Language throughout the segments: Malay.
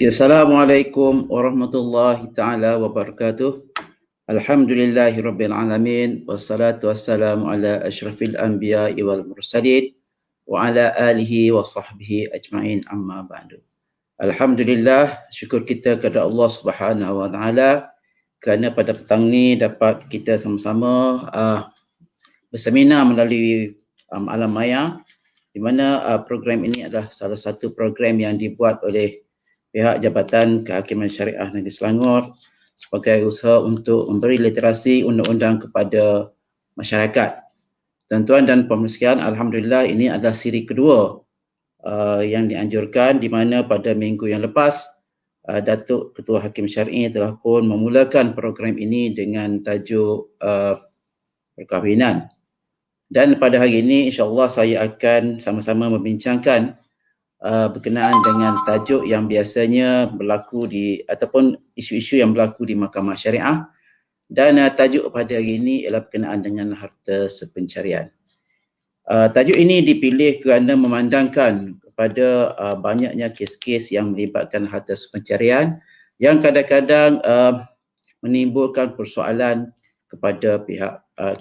Ya, Assalamualaikum warahmatullahi taala wabarakatuh. Alhamdulillahi rabbil alamin wassalatu wassalamu ala asyrafil anbiya'i wal mursalin wa ala alihi wa sahbihi ajma'in amma ba'du. Alhamdulillah, syukur kita kepada Allah Subhanahu wa taala kerana pada petang ni dapat kita sama-sama berseminar melalui alam maya, di mana program ini adalah salah satu program yang dibuat oleh pihak Jabatan Kehakiman Syariah Negeri Selangor sebagai usaha untuk memberi literasi undang-undang kepada masyarakat. Tuan-tuan dan puan sekalian, alhamdulillah ini adalah siri kedua yang dianjurkan, di mana pada minggu yang lepas Datuk Ketua Hakim Syar'i telah pun memulakan program ini dengan tajuk perkahwinan. Dan pada hari ini insya-Allah saya akan sama-sama membincangkan berkenaan dengan tajuk yang biasanya berlaku ataupun isu-isu yang berlaku di Mahkamah Syariah, dan tajuk pada hari ini ialah berkenaan dengan harta sepencarian. Tajuk ini dipilih kerana memandangkan kepada banyaknya kes-kes yang melibatkan harta sepencarian yang kadang-kadang menimbulkan persoalan kepada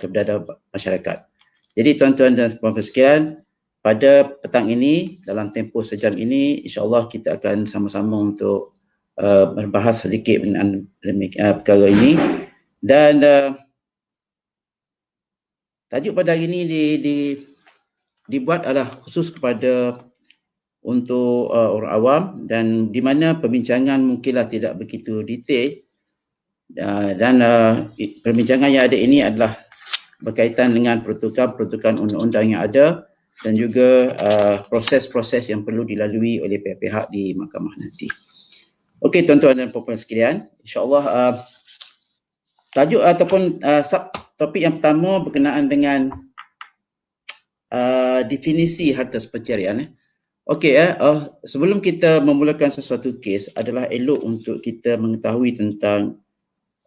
kepada masyarakat. Jadi tuan-tuan dan puan-puan sekalian, pada petang ini, dalam tempoh sejam ini, insya-Allah kita akan sama-sama untuk berbahas sedikit dengan perkara ini. Dan tajuk pada hari ini dibuat adalah khusus kepada untuk orang awam, dan di mana perbincangan mungkinlah tidak begitu detail, dan perbincangan yang ada ini adalah berkaitan dengan peruntukan undang-undang yang ada dan juga proses-proses yang perlu dilalui oleh pihak-pihak di mahkamah nanti. Okey tuan-tuan dan puan-puan sekalian, insya-Allah tajuk ataupun topik yang pertama berkenaan dengan definisi harta sepencarian. Okey, sebelum kita memulakan sesuatu kes, adalah elok untuk kita mengetahui tentang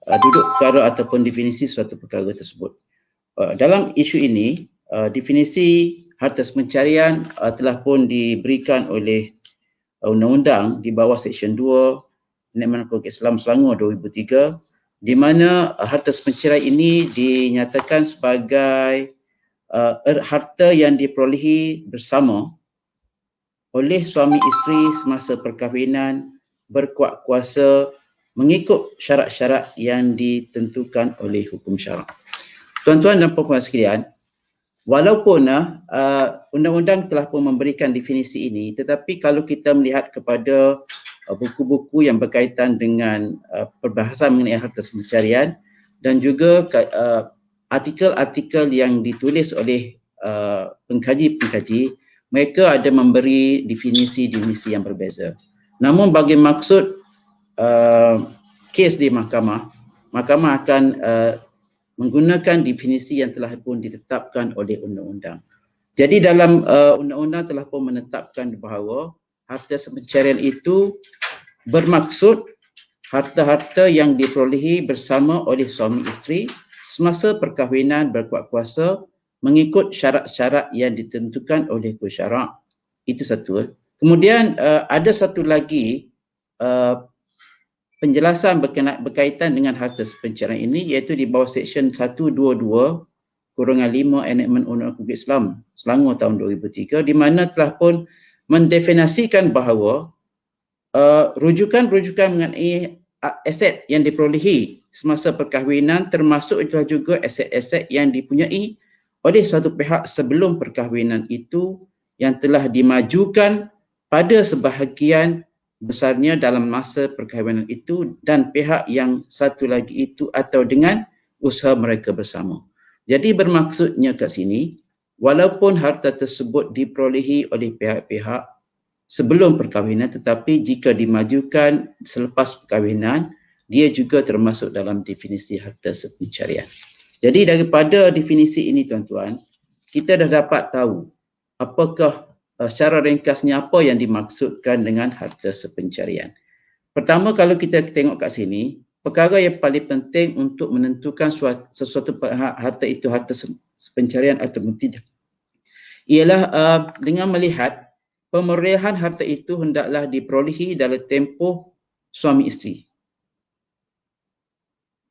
duduk perkara ataupun definisi suatu perkara tersebut. Dalam isu ini, definisi harta sepencarian telah pun diberikan oleh undang-undang di bawah Seksyen 2 Enakmen Hukum Islam Selangor 2003, di mana harta sepencarian ini dinyatakan sebagai harta yang diperolehi bersama oleh suami isteri semasa perkahwinan berkuat kuasa mengikut syarat-syarat yang ditentukan oleh hukum syarak. Tuan-tuan dan puan-puan sekalian, walaupun undang-undang telah pun memberikan definisi ini, tetapi kalau kita melihat kepada buku-buku yang berkaitan dengan perbahasan mengenai harta sepencarian dan juga artikel-artikel yang ditulis oleh pengkaji-pengkaji, mereka ada memberi definisi-definisi yang berbeza. Namun bagi maksud kes di mahkamah akan menggunakan definisi yang telah pun ditetapkan oleh undang-undang. Jadi dalam undang-undang telah pun menetapkan bahawa harta sepencarian itu bermaksud harta-harta yang diperolehi bersama oleh suami isteri semasa perkahwinan berkuat kuasa mengikut syarat-syarat yang ditentukan oleh hukum syarak. Itu satu. Kemudian ada satu lagi penjelasan berkaitan dengan harta sepencarian ini, iaitu di bawah Seksyen 122/5 Enakmen Undang-Undang Hukum Islam Selangor tahun 2003, di mana telah pun mendefinisikan bahawa rujukan-rujukan mengenai aset yang diperolehi semasa perkahwinan termasuk juga aset-aset yang dipunyai oleh suatu pihak sebelum perkahwinan itu yang telah dimajukan pada sebahagian besarnya dalam masa perkahwinan itu dan pihak yang satu lagi itu atau dengan usaha mereka bersama. Jadi bermaksudnya kat sini, walaupun harta tersebut diperolehi oleh pihak-pihak sebelum perkahwinan, tetapi jika dimajukan selepas perkahwinan, dia juga termasuk dalam definisi harta sepencarian. Jadi daripada definisi ini tuan-tuan, kita dah dapat tahu apakah secara ringkasnya apa yang dimaksudkan dengan harta sepencarian. Pertama, kalau kita tengok kat sini, perkara yang paling penting untuk menentukan sesuatu harta itu harta sepencarian atau tidak ialah dengan melihat pemerolehan harta itu hendaklah diperolehi dalam tempoh suami isteri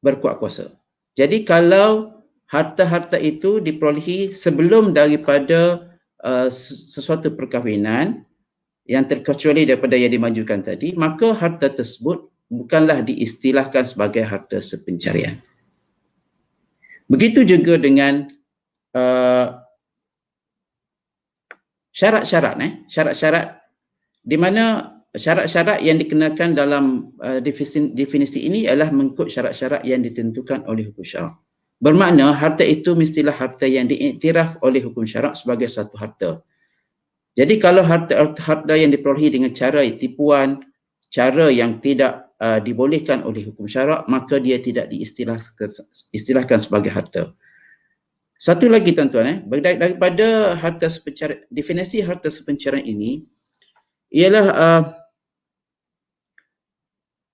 berkuat kuasa. Jadi kalau harta-harta itu diperolehi sebelum daripada sesuatu perkahwinan yang terkecuali daripada yang dimajukan tadi, maka harta tersebut bukanlah diistilahkan sebagai harta sepencarian. Begitu juga dengan syarat-syarat di mana syarat-syarat yang dikenakan dalam definisi ini adalah mengikut syarat-syarat yang ditentukan oleh hukum syarak. Bermakna harta itu mestilah harta yang diiktiraf oleh hukum syarak sebagai satu harta. Jadi kalau harta yang diperolehi dengan cara tipuan, cara yang tidak dibolehkan oleh hukum syarak, maka dia tidak diistilahkan sebagai harta. Satu lagi tuan-tuan, daripada harta sepencarian, definisi harta sepencarian ini ialah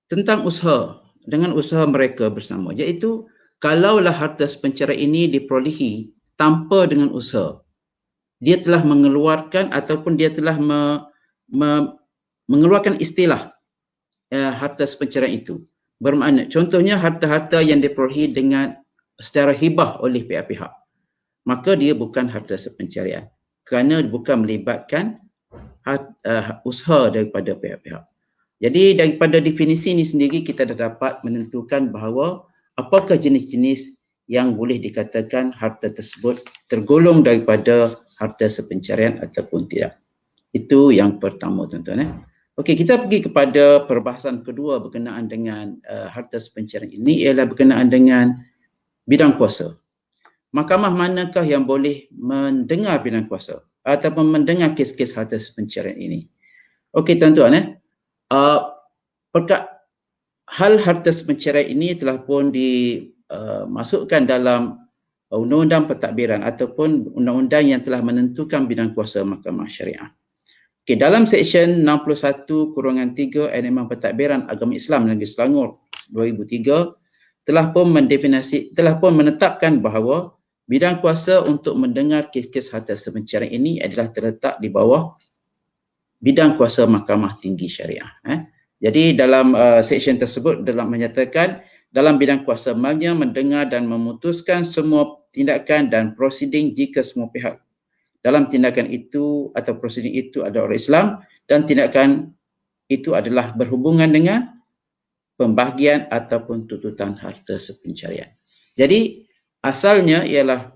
tentang usaha, dengan usaha mereka bersama, iaitu kalaulah harta sepencarian ini diperolehi tanpa dengan usaha, dia telah mengeluarkan ataupun dia telah mengeluarkan istilah harta sepencarian itu. Bermakna contohnya harta-harta yang diperolehi dengan secara hibah oleh pihak-pihak, maka dia bukan harta sepencarian kerana bukan melibatkan usaha daripada pihak-pihak. Jadi daripada definisi ini sendiri kita dah dapat menentukan bahawa apakah jenis-jenis yang boleh dikatakan harta tersebut tergolong daripada harta sepencarian ataupun tidak. Itu yang pertama tuan-tuan. Okey, kita pergi kepada perbahasan kedua berkenaan dengan harta sepencarian ini, ialah berkenaan dengan bidang kuasa. Mahkamah manakah yang boleh mendengar bidang kuasa ataupun mendengar kes-kes harta sepencarian ini? Okey tuan-tuan, hal harta sepencarian ini telah pun dimasukkan dalam undang-undang pentadbiran ataupun undang-undang yang telah menentukan bidang kuasa mahkamah syariah. Okey, dalam Seksyen 61/3 Akta Pentadbiran Agama Islam Negeri Selangor 2003 telah pun menetapkan bahawa bidang kuasa untuk mendengar kes-kes harta sepencarian ini adalah terletak di bawah bidang kuasa Mahkamah Tinggi Syariah. Jadi dalam seksyen tersebut telah menyatakan dalam bidang kuasa maknanya mendengar dan memutuskan semua tindakan dan prosiding jika semua pihak dalam tindakan itu atau prosiding itu adalah orang Islam dan tindakan itu adalah berhubungan dengan pembahagian ataupun tuntutan harta sepencarian. Jadi asalnya ialah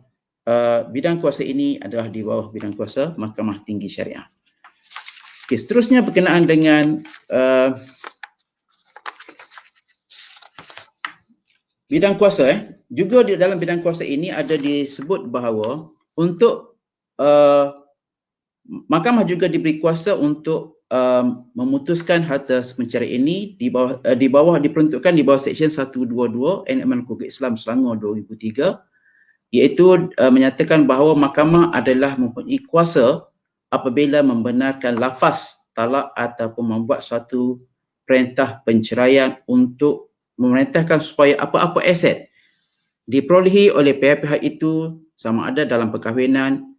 bidang kuasa ini adalah di bawah bidang kuasa Mahkamah Tinggi Syariah. Okay, seterusnya berkenaan dengan bidang kuasa. Juga di dalam bidang kuasa ini ada disebut bahawa untuk mahkamah juga diberi kuasa untuk memutuskan harta sepencarian ini di bawah diperuntukkan di bawah Seksyen 122 Akta Hukum Islam Selangor 2003, iaitu menyatakan bahawa mahkamah adalah mempunyai kuasa apabila membenarkan lafaz talak ataupun membuat suatu perintah penceraian untuk memerintahkan supaya apa-apa aset diperolehi oleh pihak-pihak itu sama ada dalam perkahwinan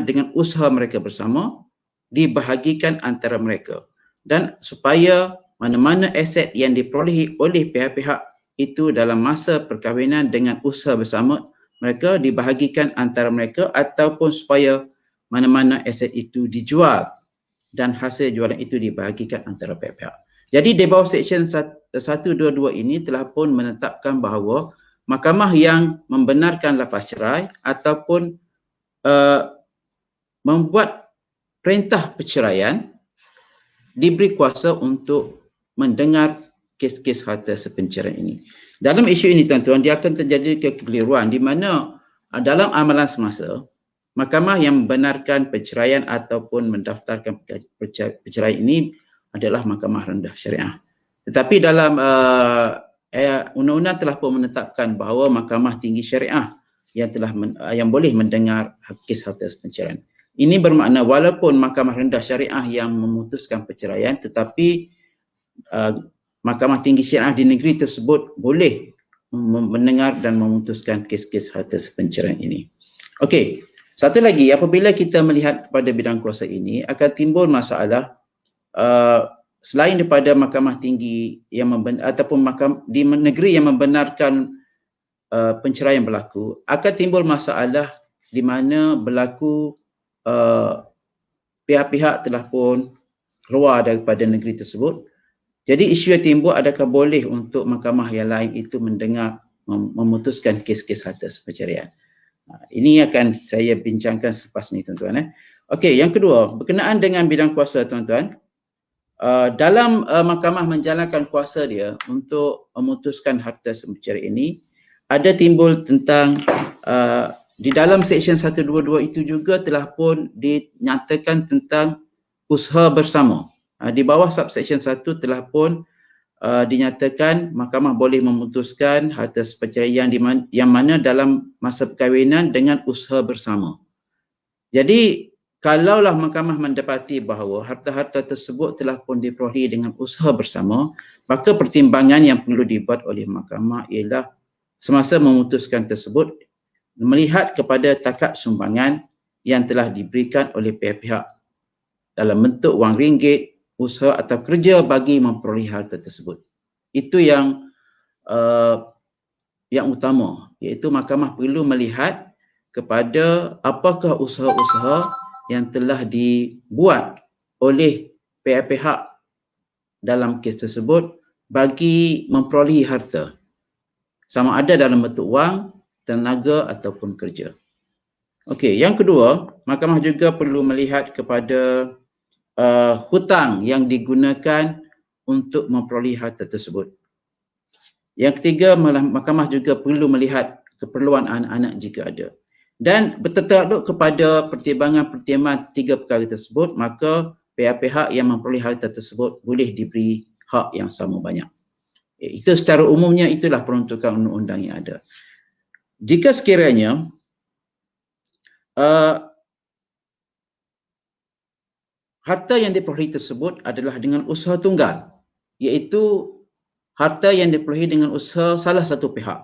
dengan usaha mereka bersama dibahagikan antara mereka, dan supaya mana-mana aset yang diperolehi oleh pihak-pihak itu dalam masa perkahwinan dengan usaha bersama mereka dibahagikan antara mereka, ataupun supaya mana-mana aset itu dijual dan hasil jualan itu dibahagikan antara pihak-pihak. Jadi di bawah Seksyen 122 ini telah pun menetapkan bahawa mahkamah yang membenarkan lafaz cerai ataupun membuat perintah perceraian diberi kuasa untuk mendengar kes-kes harta sepencarian ini. Dalam isu ini tuan-tuan, dia akan terjadi kekeliruan di mana dalam amalan semasa, mahkamah yang membenarkan perceraian ataupun mendaftarkan perceraian ini adalah Mahkamah Rendah Syariah. Tetapi dalam undang-undang telah pun menetapkan bahawa Mahkamah Tinggi Syariah yang boleh mendengar kes harta sepencarian. Ini bermakna walaupun Mahkamah Rendah Syariah yang memutuskan perceraian, tetapi Mahkamah Tinggi Syariah di negeri tersebut boleh mendengar dan memutuskan kes-kes harta sepencarian ini. Okey, Satu lagi, apabila kita melihat kepada bidang kuasa ini, akan timbul masalah selain daripada mahkamah tinggi yang ataupun di negeri yang membenarkan penceraian berlaku, akan timbul masalah di mana berlaku pihak-pihak telah pun keluar daripada negeri tersebut. Jadi isu yang timbul, adakah boleh untuk mahkamah yang lain itu mendengar, memutuskan kes-kes harta perceraian. Ini akan saya bincangkan selepas ni tuan-tuan. Okey, yang kedua, berkenaan dengan bidang kuasa tuan-tuan, dalam mahkamah menjalankan kuasa dia untuk memutuskan harta perceraian ini, ada timbul tentang di dalam Seksyen 122 itu juga telah pun dinyatakan tentang usaha bersama. Di bawah subseksyen 1 telah pun dinyatakan mahkamah boleh memutuskan harta perceraian yang mana dalam masa perkahwinan dengan usaha bersama. Jadi kalaulah mahkamah mendapati bahawa harta-harta tersebut telah pun diperolehi dengan usaha bersama, maka pertimbangan yang perlu dibuat oleh mahkamah ialah semasa memutuskan tersebut melihat kepada takat sumbangan yang telah diberikan oleh pihak-pihak dalam bentuk wang ringgit, usaha atau kerja bagi memperoleh harta tersebut. Itu yang utama, iaitu mahkamah perlu melihat kepada apakah usaha-usaha yang telah dibuat oleh pihak-pihak dalam kes tersebut bagi memperolehi harta, sama ada dalam bentuk wang, tenaga ataupun kerja. Okey, yang kedua, mahkamah juga perlu melihat kepada hutang yang digunakan untuk memperoleh harta tersebut. Yang ketiga, mahkamah juga perlu melihat keperluan anak-anak jika ada. Dan bertakluk kepada pertimbangan-pertimbangan tiga perkara tersebut, maka pihak-pihak yang memperoleh harta tersebut boleh diberi hak yang sama banyak. Itu secara umumnya itulah peruntukan undang-undang yang ada. Jika sekiranya harta yang diperolehi tersebut adalah dengan usaha tunggal, iaitu harta yang diperolehi dengan usaha salah satu pihak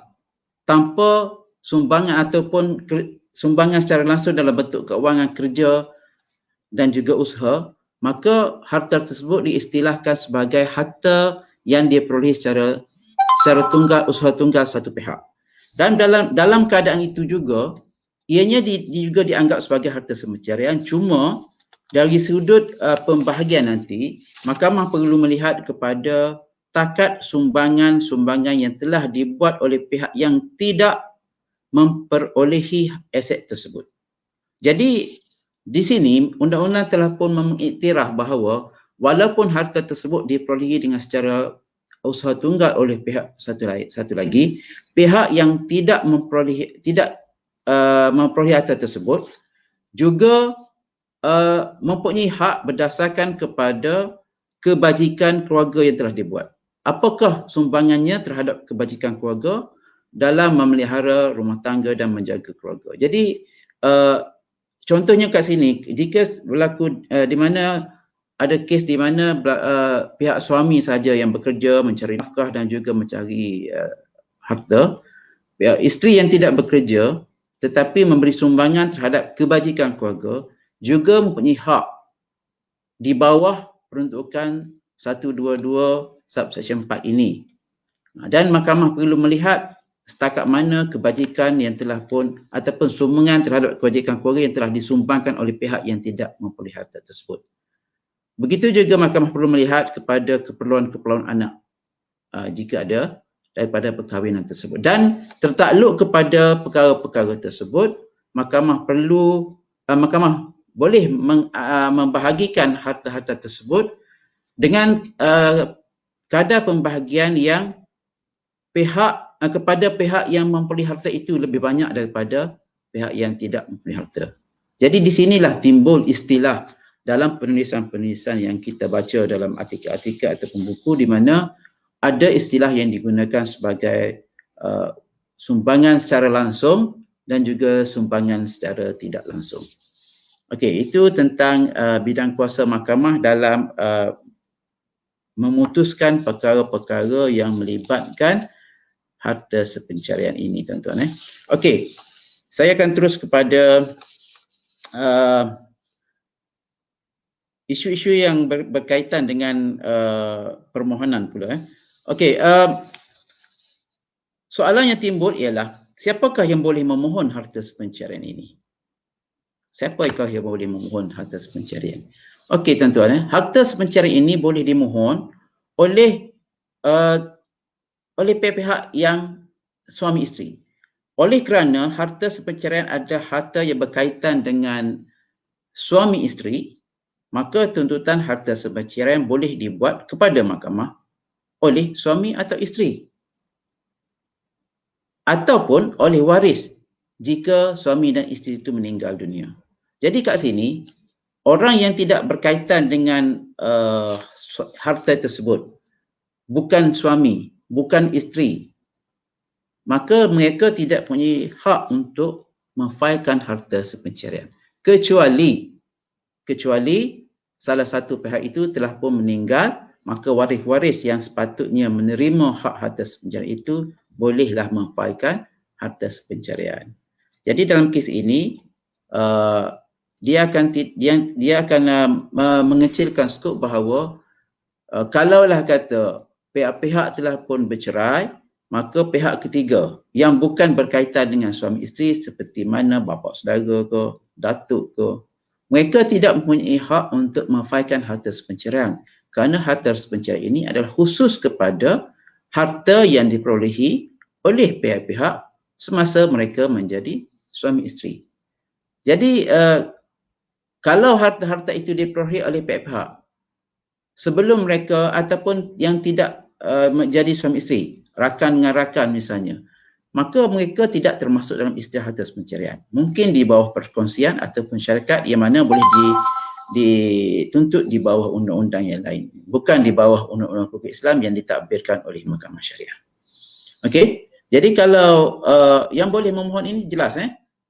tanpa sumbangan ataupun sumbangan secara langsung dalam bentuk keuangan kerja dan juga usaha, maka harta tersebut diistilahkan sebagai harta yang diperolehi secara tunggal, usaha tunggal satu pihak. Dan dalam keadaan itu juga, ianya juga dianggap sebagai harta perceraian, cuma dari sudut pembahagian nanti, mahkamah perlu melihat kepada takat sumbangan-sumbangan yang telah dibuat oleh pihak yang tidak memperolehi aset tersebut. Jadi di sini undang-undang telah pun mengiktiraf bahawa walaupun harta tersebut diperolehi dengan secara usaha tunggal oleh pihak satu lagi, pihak yang tidak memperolehi harta tersebut juga mempunyai hak berdasarkan kepada kebajikan keluarga yang telah dibuat. Apakah sumbangannya terhadap kebajikan keluarga dalam memelihara rumah tangga dan menjaga keluarga. Jadi contohnya kat sini, jika berlaku di mana ada kes di mana pihak suami saja yang bekerja mencari nafkah dan juga mencari harta, pihak isteri yang tidak bekerja tetapi memberi sumbangan terhadap kebajikan keluarga juga mempunyai hak di bawah peruntukan 122 subsection 4 ini. Dan mahkamah perlu melihat setakat mana kebajikan yang telah pun ataupun sumbangan terhadap kebajikan keluarga yang telah disumbangkan oleh pihak yang tidak memperoleh harta tersebut. Begitu juga mahkamah perlu melihat kepada keperluan-keperluan anak jika ada daripada perkahwinan tersebut. Dan tertakluk kepada perkara-perkara tersebut, mahkamah boleh membahagikan harta-harta tersebut dengan kadar pembahagian yang kepada pihak yang memperoleh harta itu lebih banyak daripada pihak yang tidak memperoleh harta. Jadi di sinilah timbul istilah dalam penulisan-penulisan yang kita baca dalam artikel-artikel ataupun buku di mana ada istilah yang digunakan sebagai sumbangan secara langsung dan juga sumbangan secara tidak langsung. Okey, itu tentang bidang kuasa mahkamah dalam memutuskan perkara-perkara yang melibatkan harta sepencarian ini, tuan-tuan. Okey, saya akan terus kepada isu-isu yang berkaitan dengan permohonan pula. Okey, soalan yang timbul ialah siapakah yang boleh memohon harta sepencerian ini? Siapakah yang boleh memohon harta sepencerian? Okey tuan-tuan, harta sepencerian ini boleh dimohon oleh pihak yang suami isteri. Oleh kerana harta sepencerian adalah harta yang berkaitan dengan suami isteri, maka tuntutan harta sepencerian boleh dibuat kepada mahkamah oleh suami atau isteri ataupun oleh waris jika suami dan isteri itu meninggal dunia. Jadi kat sini, orang yang tidak berkaitan dengan harta tersebut, bukan suami, bukan isteri, maka mereka tidak punya hak untuk memfailkan harta sepencerian. Kecuali salah satu pihak itu telah pun meninggal, maka waris-waris yang sepatutnya menerima hak harta sepencerian itu bolehlah memfailkan harta sepencerian. Jadi dalam kes ini, dia akan mengecilkan skop bahawa kalaulah kata pihak-pihak telah pun bercerai, maka pihak ketiga yang bukan berkaitan dengan suami isteri seperti mana bapa saudara ke, datuk ke, mereka tidak mempunyai hak untuk memfailkan harta sepencerian kerana harta sepencerian ini adalah khusus kepada harta yang diperolehi oleh pihak-pihak semasa mereka menjadi suami isteri. Jadi kalau harta-harta itu diperolehi oleh pihak-pihak sebelum mereka ataupun yang tidak menjadi suami isteri, rakan dengan rakan misalnya, maka mereka tidak termasuk dalam istilah harta sepencerian. Mungkin di bawah perkongsian ataupun syarikat yang mana boleh dituntut di bawah undang-undang yang lain, bukan di bawah undang-undang hukum Islam yang ditadbirkan oleh Mahkamah Syariah. Okey, jadi kalau yang boleh memohon ini jelas,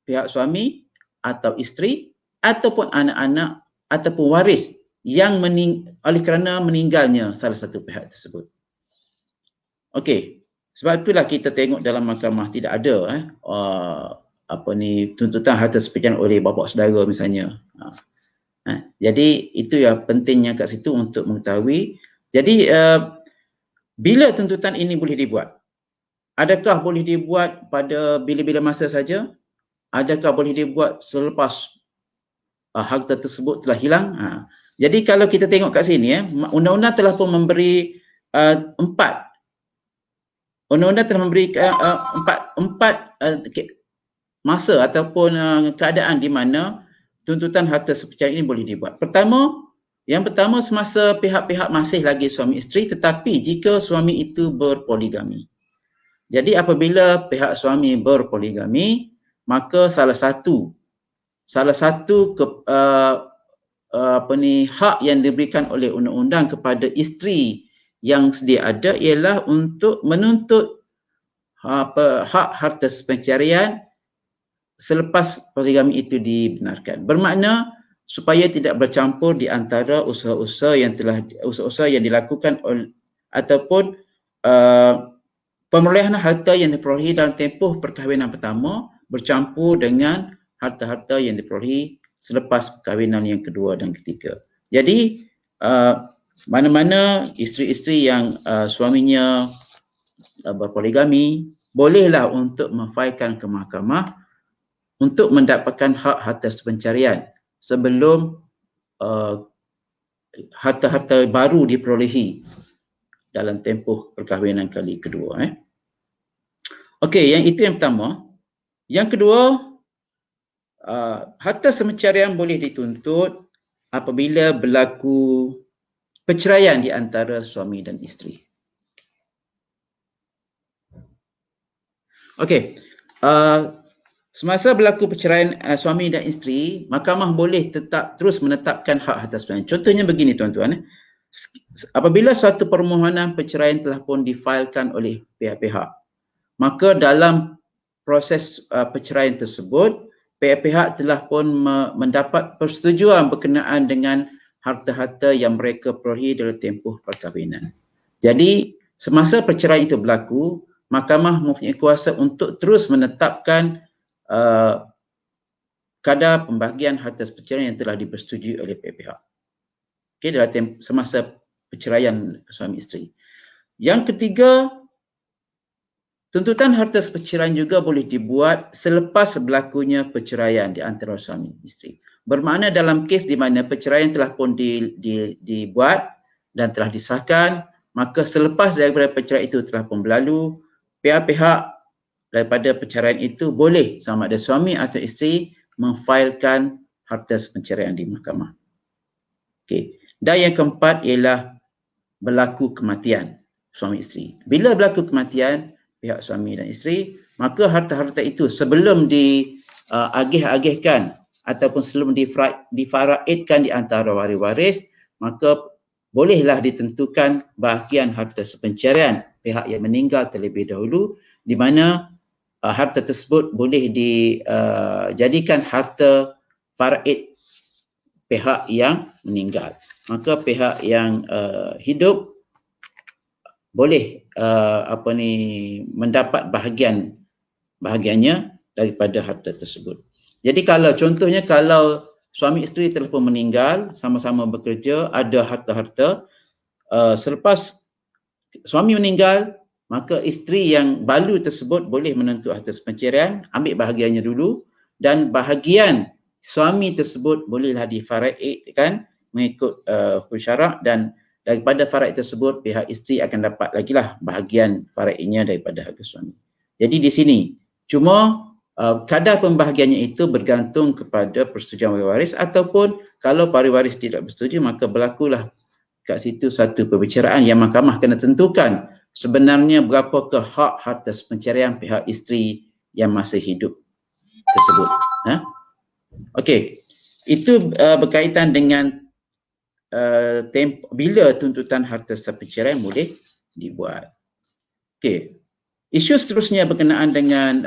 pihak suami atau isteri ataupun anak-anak ataupun waris yang oleh kerana meninggalnya salah satu pihak tersebut. Okey, sebab itulah kita tengok dalam mahkamah tidak ada tuntutan harta sepencerian oleh bapa saudara misalnya. Jadi itu yang pentingnya kat situ untuk mengetahui. Jadi bila tuntutan ini boleh dibuat? Adakah boleh dibuat pada bila-bila masa saja? Adakah boleh dibuat selepas harta tersebut telah hilang? Jadi kalau kita tengok kat sini, undang-undang telah pun memberi undang-undang telah memberi empat masa ataupun keadaan di mana tuntutan harta sepencerian ini boleh dibuat. Yang pertama semasa pihak-pihak masih lagi suami isteri tetapi jika suami itu berpoligami. Jadi apabila pihak suami berpoligami, maka salah satu hak yang diberikan oleh undang-undang kepada isteri yang sedia ada ialah untuk menuntut hak harta sepencerian selepas poligami itu dibenarkan. Bermakna supaya tidak bercampur di antara usaha-usaha yang dilakukan ataupun pemerolehan harta yang diperolehi dalam tempoh perkahwinan pertama bercampur dengan harta-harta yang diperolehi selepas perkahwinan yang kedua dan ketiga. Jadi mana-mana isteri-isteri yang suaminya berpoligami bolehlah untuk memfailkan ke mahkamah untuk mendapatkan hak harta sepencerian sebelum harta-harta baru diperolehi dalam tempoh perkahwinan kali kedua. Okey, yang itu yang pertama. Yang kedua, harta sepencerian boleh dituntut apabila berlaku perceraian di antara suami dan isteri. Okey, semasa berlaku perceraian suami dan isteri, mahkamah boleh terus menetapkan hak harta sepencerian. Contohnya begini tuan-tuan, apabila suatu permohonan perceraian telah pun difailkan oleh pihak-pihak, maka dalam proses perceraian tersebut, pihak-pihak telah pun mendapat persetujuan berkenaan dengan harta-harta yang mereka perolehi dalam tempoh perkahwinan. Jadi, semasa perceraian itu berlaku, mahkamah mempunyai kuasa untuk terus menetapkan kadar pembahagian harta perceraian yang telah dipersetujui oleh pihak-pihak. Okey, dalam semasa perceraian suami isteri. Yang ketiga, tuntutan harta perceraian juga boleh dibuat selepas berlakunya perceraian di antara suami isteri. Bermakna dalam kes di mana perceraian telah pun dibuat dan telah disahkan, maka selepas daripada perceraian itu telah pun berlalu, pihak-pihak daripada perceraian itu boleh sama ada suami atau isteri memfailkan harta perceraian di mahkamah. Okey. Dan yang keempat ialah berlaku kematian suami isteri. Bila berlaku kematian pihak suami dan isteri, maka harta-harta itu sebelum diagih-agihkan ataupun sebelum difaraidkan di antara waris-waris, maka bolehlah ditentukan bahagian harta perceraian pihak yang meninggal terlebih dahulu, di mana harta tersebut boleh dijadikan harta faraid pihak yang meninggal. Maka pihak yang hidup boleh mendapat bahagiannya daripada harta tersebut. Jadi contohnya kalau suami isteri telah pun meninggal, sama-sama bekerja, ada harta-harta, selepas suami meninggal, maka isteri yang balu tersebut boleh menuntut harta perceraian, ambil bahagiannya dulu, dan bahagian suami tersebut bolehlah difaraidkan mengikut hukum syarak, dan daripada faraid tersebut pihak isteri akan dapat lagi lah bahagian faraidnya daripada harta suami. Jadi di sini cuma kadar pembahagiannya itu bergantung kepada persetujuan waris, ataupun kalau para waris tidak bersetuju, maka berlakulah kat situ satu perbicaraan yang mahkamah kena tentukan sebenarnya berapakah hak harta perceraian pihak isteri yang masih hidup tersebut. Okey, itu berkaitan dengan bila tuntutan harta perceraian boleh dibuat. Okey, isu seterusnya berkenaan dengan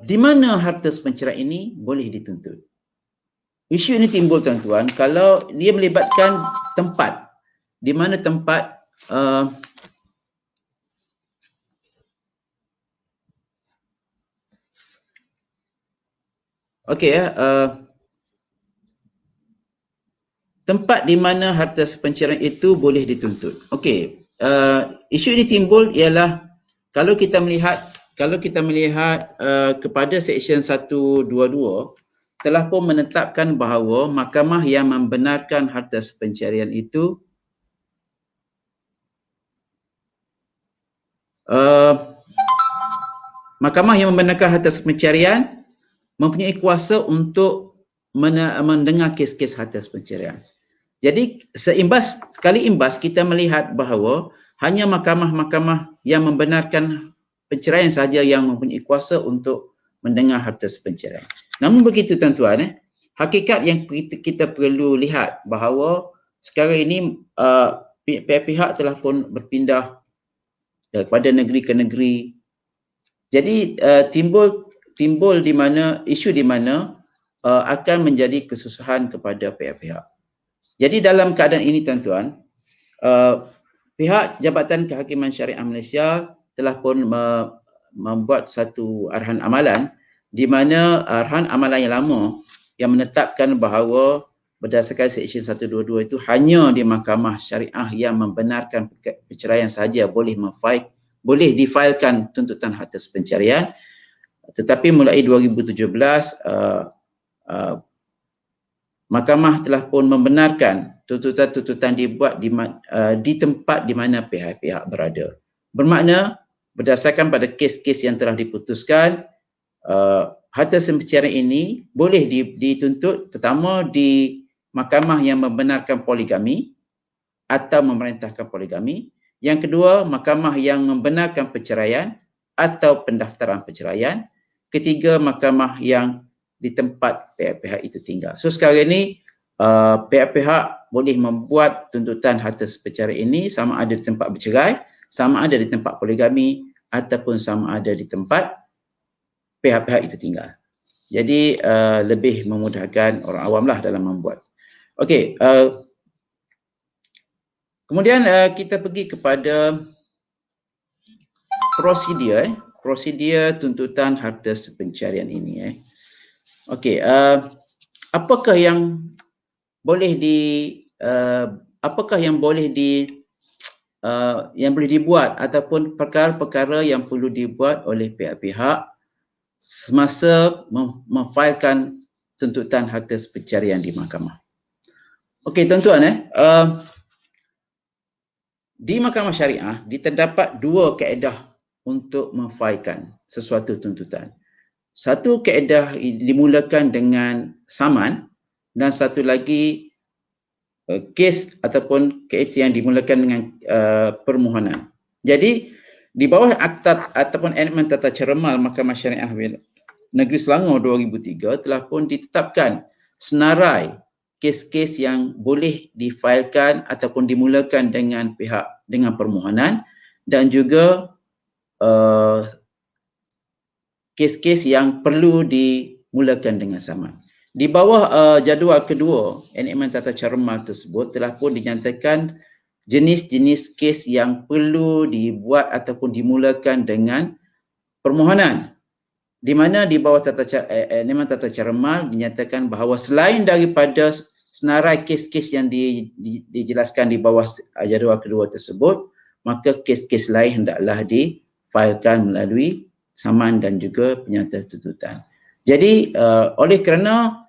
di mana harta perceraian ini boleh dituntut. Isu ini timbul tuan-tuan kalau dia melibatkan tempat. Di mana tempat tempat di mana harta perceraian itu boleh dituntut. Okey, isu ini timbul ialah kalau kita melihat kepada Seksyen 122 telah pun menetapkan bahawa mahkamah yang membenarkan harta perceraian itu mahkamah yang membenarkan harta perceraian mempunyai kuasa untuk mendengar kes-kes harta perceraian. Jadi sekali imbas kita melihat bahawa hanya mahkamah-mahkamah yang membenarkan perceraian sahaja yang mempunyai kuasa untuk mendengar harta perceraian. Namun begitu tuan-tuan, hakikat yang kita perlu lihat bahawa sekarang ini pihak-pihak telah pun berpindah daripada negeri ke negeri. Jadi timbul di mana isu di mana akan menjadi kesusahan kepada pihak-pihak. Jadi dalam keadaan ini tuan-tuan, pihak Jabatan Kehakiman Syariah Malaysia telah pun membuat satu arahan amalan di mana arahan amalan yang lama yang menetapkan bahawa berdasarkan Seksyen 122 itu hanya di Mahkamah Syariah yang membenarkan perceraian sahaja boleh difailkan tuntutan harta perceraian. Tetapi mulai 2017 mahkamah telah pun membenarkan tuntutan-tuntutan dibuat di tempat di mana pihak-pihak berada. Bermakna berdasarkan pada kes-kes yang telah diputuskan, harta perceraian ini boleh dituntut pertama di mahkamah yang membenarkan poligami atau memerintahkan poligami. Yang kedua, mahkamah yang membenarkan perceraian atau pendaftaran perceraian. Ketiga, mahkamah yang di tempat pihak-pihak itu tinggal. So sekarang ini pihak-pihak boleh membuat tuntutan harta perceraian ini sama ada di tempat bercerai, sama ada di tempat poligami, ataupun sama ada di tempat pihak-pihak itu tinggal. Jadi lebih memudahkan orang awam lah dalam membuat. Okey, kemudian kita pergi kepada prosedur. prosedur tuntutan harta pencarian ini. Okey, apakah yang boleh dibuat ataupun perkara-perkara yang perlu dibuat oleh pihak-pihak semasa memfailkan tuntutan harta pencarian di mahkamah. Okey tuan-tuan, di mahkamah syariah terdapat dua kaedah untuk memfailkan sesuatu tuntutan. Satu kaedah dimulakan dengan saman dan satu lagi kes ataupun kes yang dimulakan dengan permohonan. Jadi di bawah Akta ataupun Enakmen Tata Cara Mal Mahkamah Syariah Negeri Selangor 2003 telah pun ditetapkan senarai kes-kes yang boleh difailkan ataupun dimulakan dengan permohonan dan juga kes-kes yang perlu dimulakan dengan saman. Di bawah jadual kedua Enakmen Tata Cara Mal tersebut telah pun dinyatakan jenis-jenis kes yang perlu dibuat ataupun dimulakan dengan permohonan. Di mana di bawah Enakmen Tata Cara Mal dinyatakan bahawa selain daripada senarai kes-kes yang dijelaskan di bawah jadual kedua tersebut, maka kes-kes lain hendaklah difailkan melalui saman dan juga penyata tuntutan. Jadi oleh kerana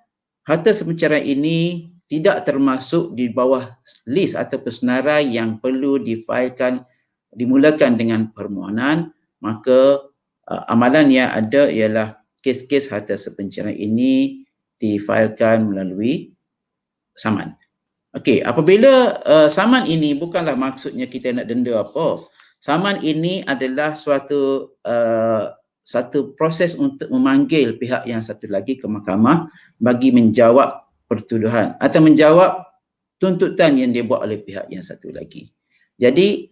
harta pencarian ini tidak termasuk di bawah list ataupun senarai yang perlu dimulakan dengan permohonan, maka amalan yang ada ialah kes-kes harta pencarian ini difailkan melalui saman. Okey, apabila saman ini bukanlah maksudnya kita nak denda apa. Saman ini adalah satu proses untuk memanggil pihak yang satu lagi ke mahkamah bagi menjawab pertuduhan atau menjawab tuntutan yang dibuat oleh pihak yang satu lagi. Jadi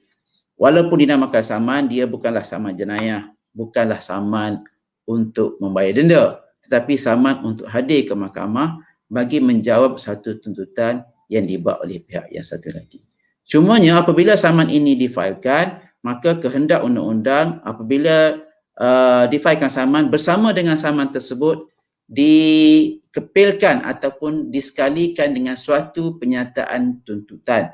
walaupun dinamakan saman, dia bukanlah saman jenayah, bukanlah saman untuk membayar denda, tetapi saman untuk hadir ke mahkamah bagi menjawab satu tuntutan yang dibuat oleh pihak yang satu lagi. Cumanya apabila saman ini difailkan, maka kehendak undang-undang apabila difailkan saman, bersama dengan saman tersebut dikepilkan ataupun disekalikan dengan suatu penyataan tuntutan.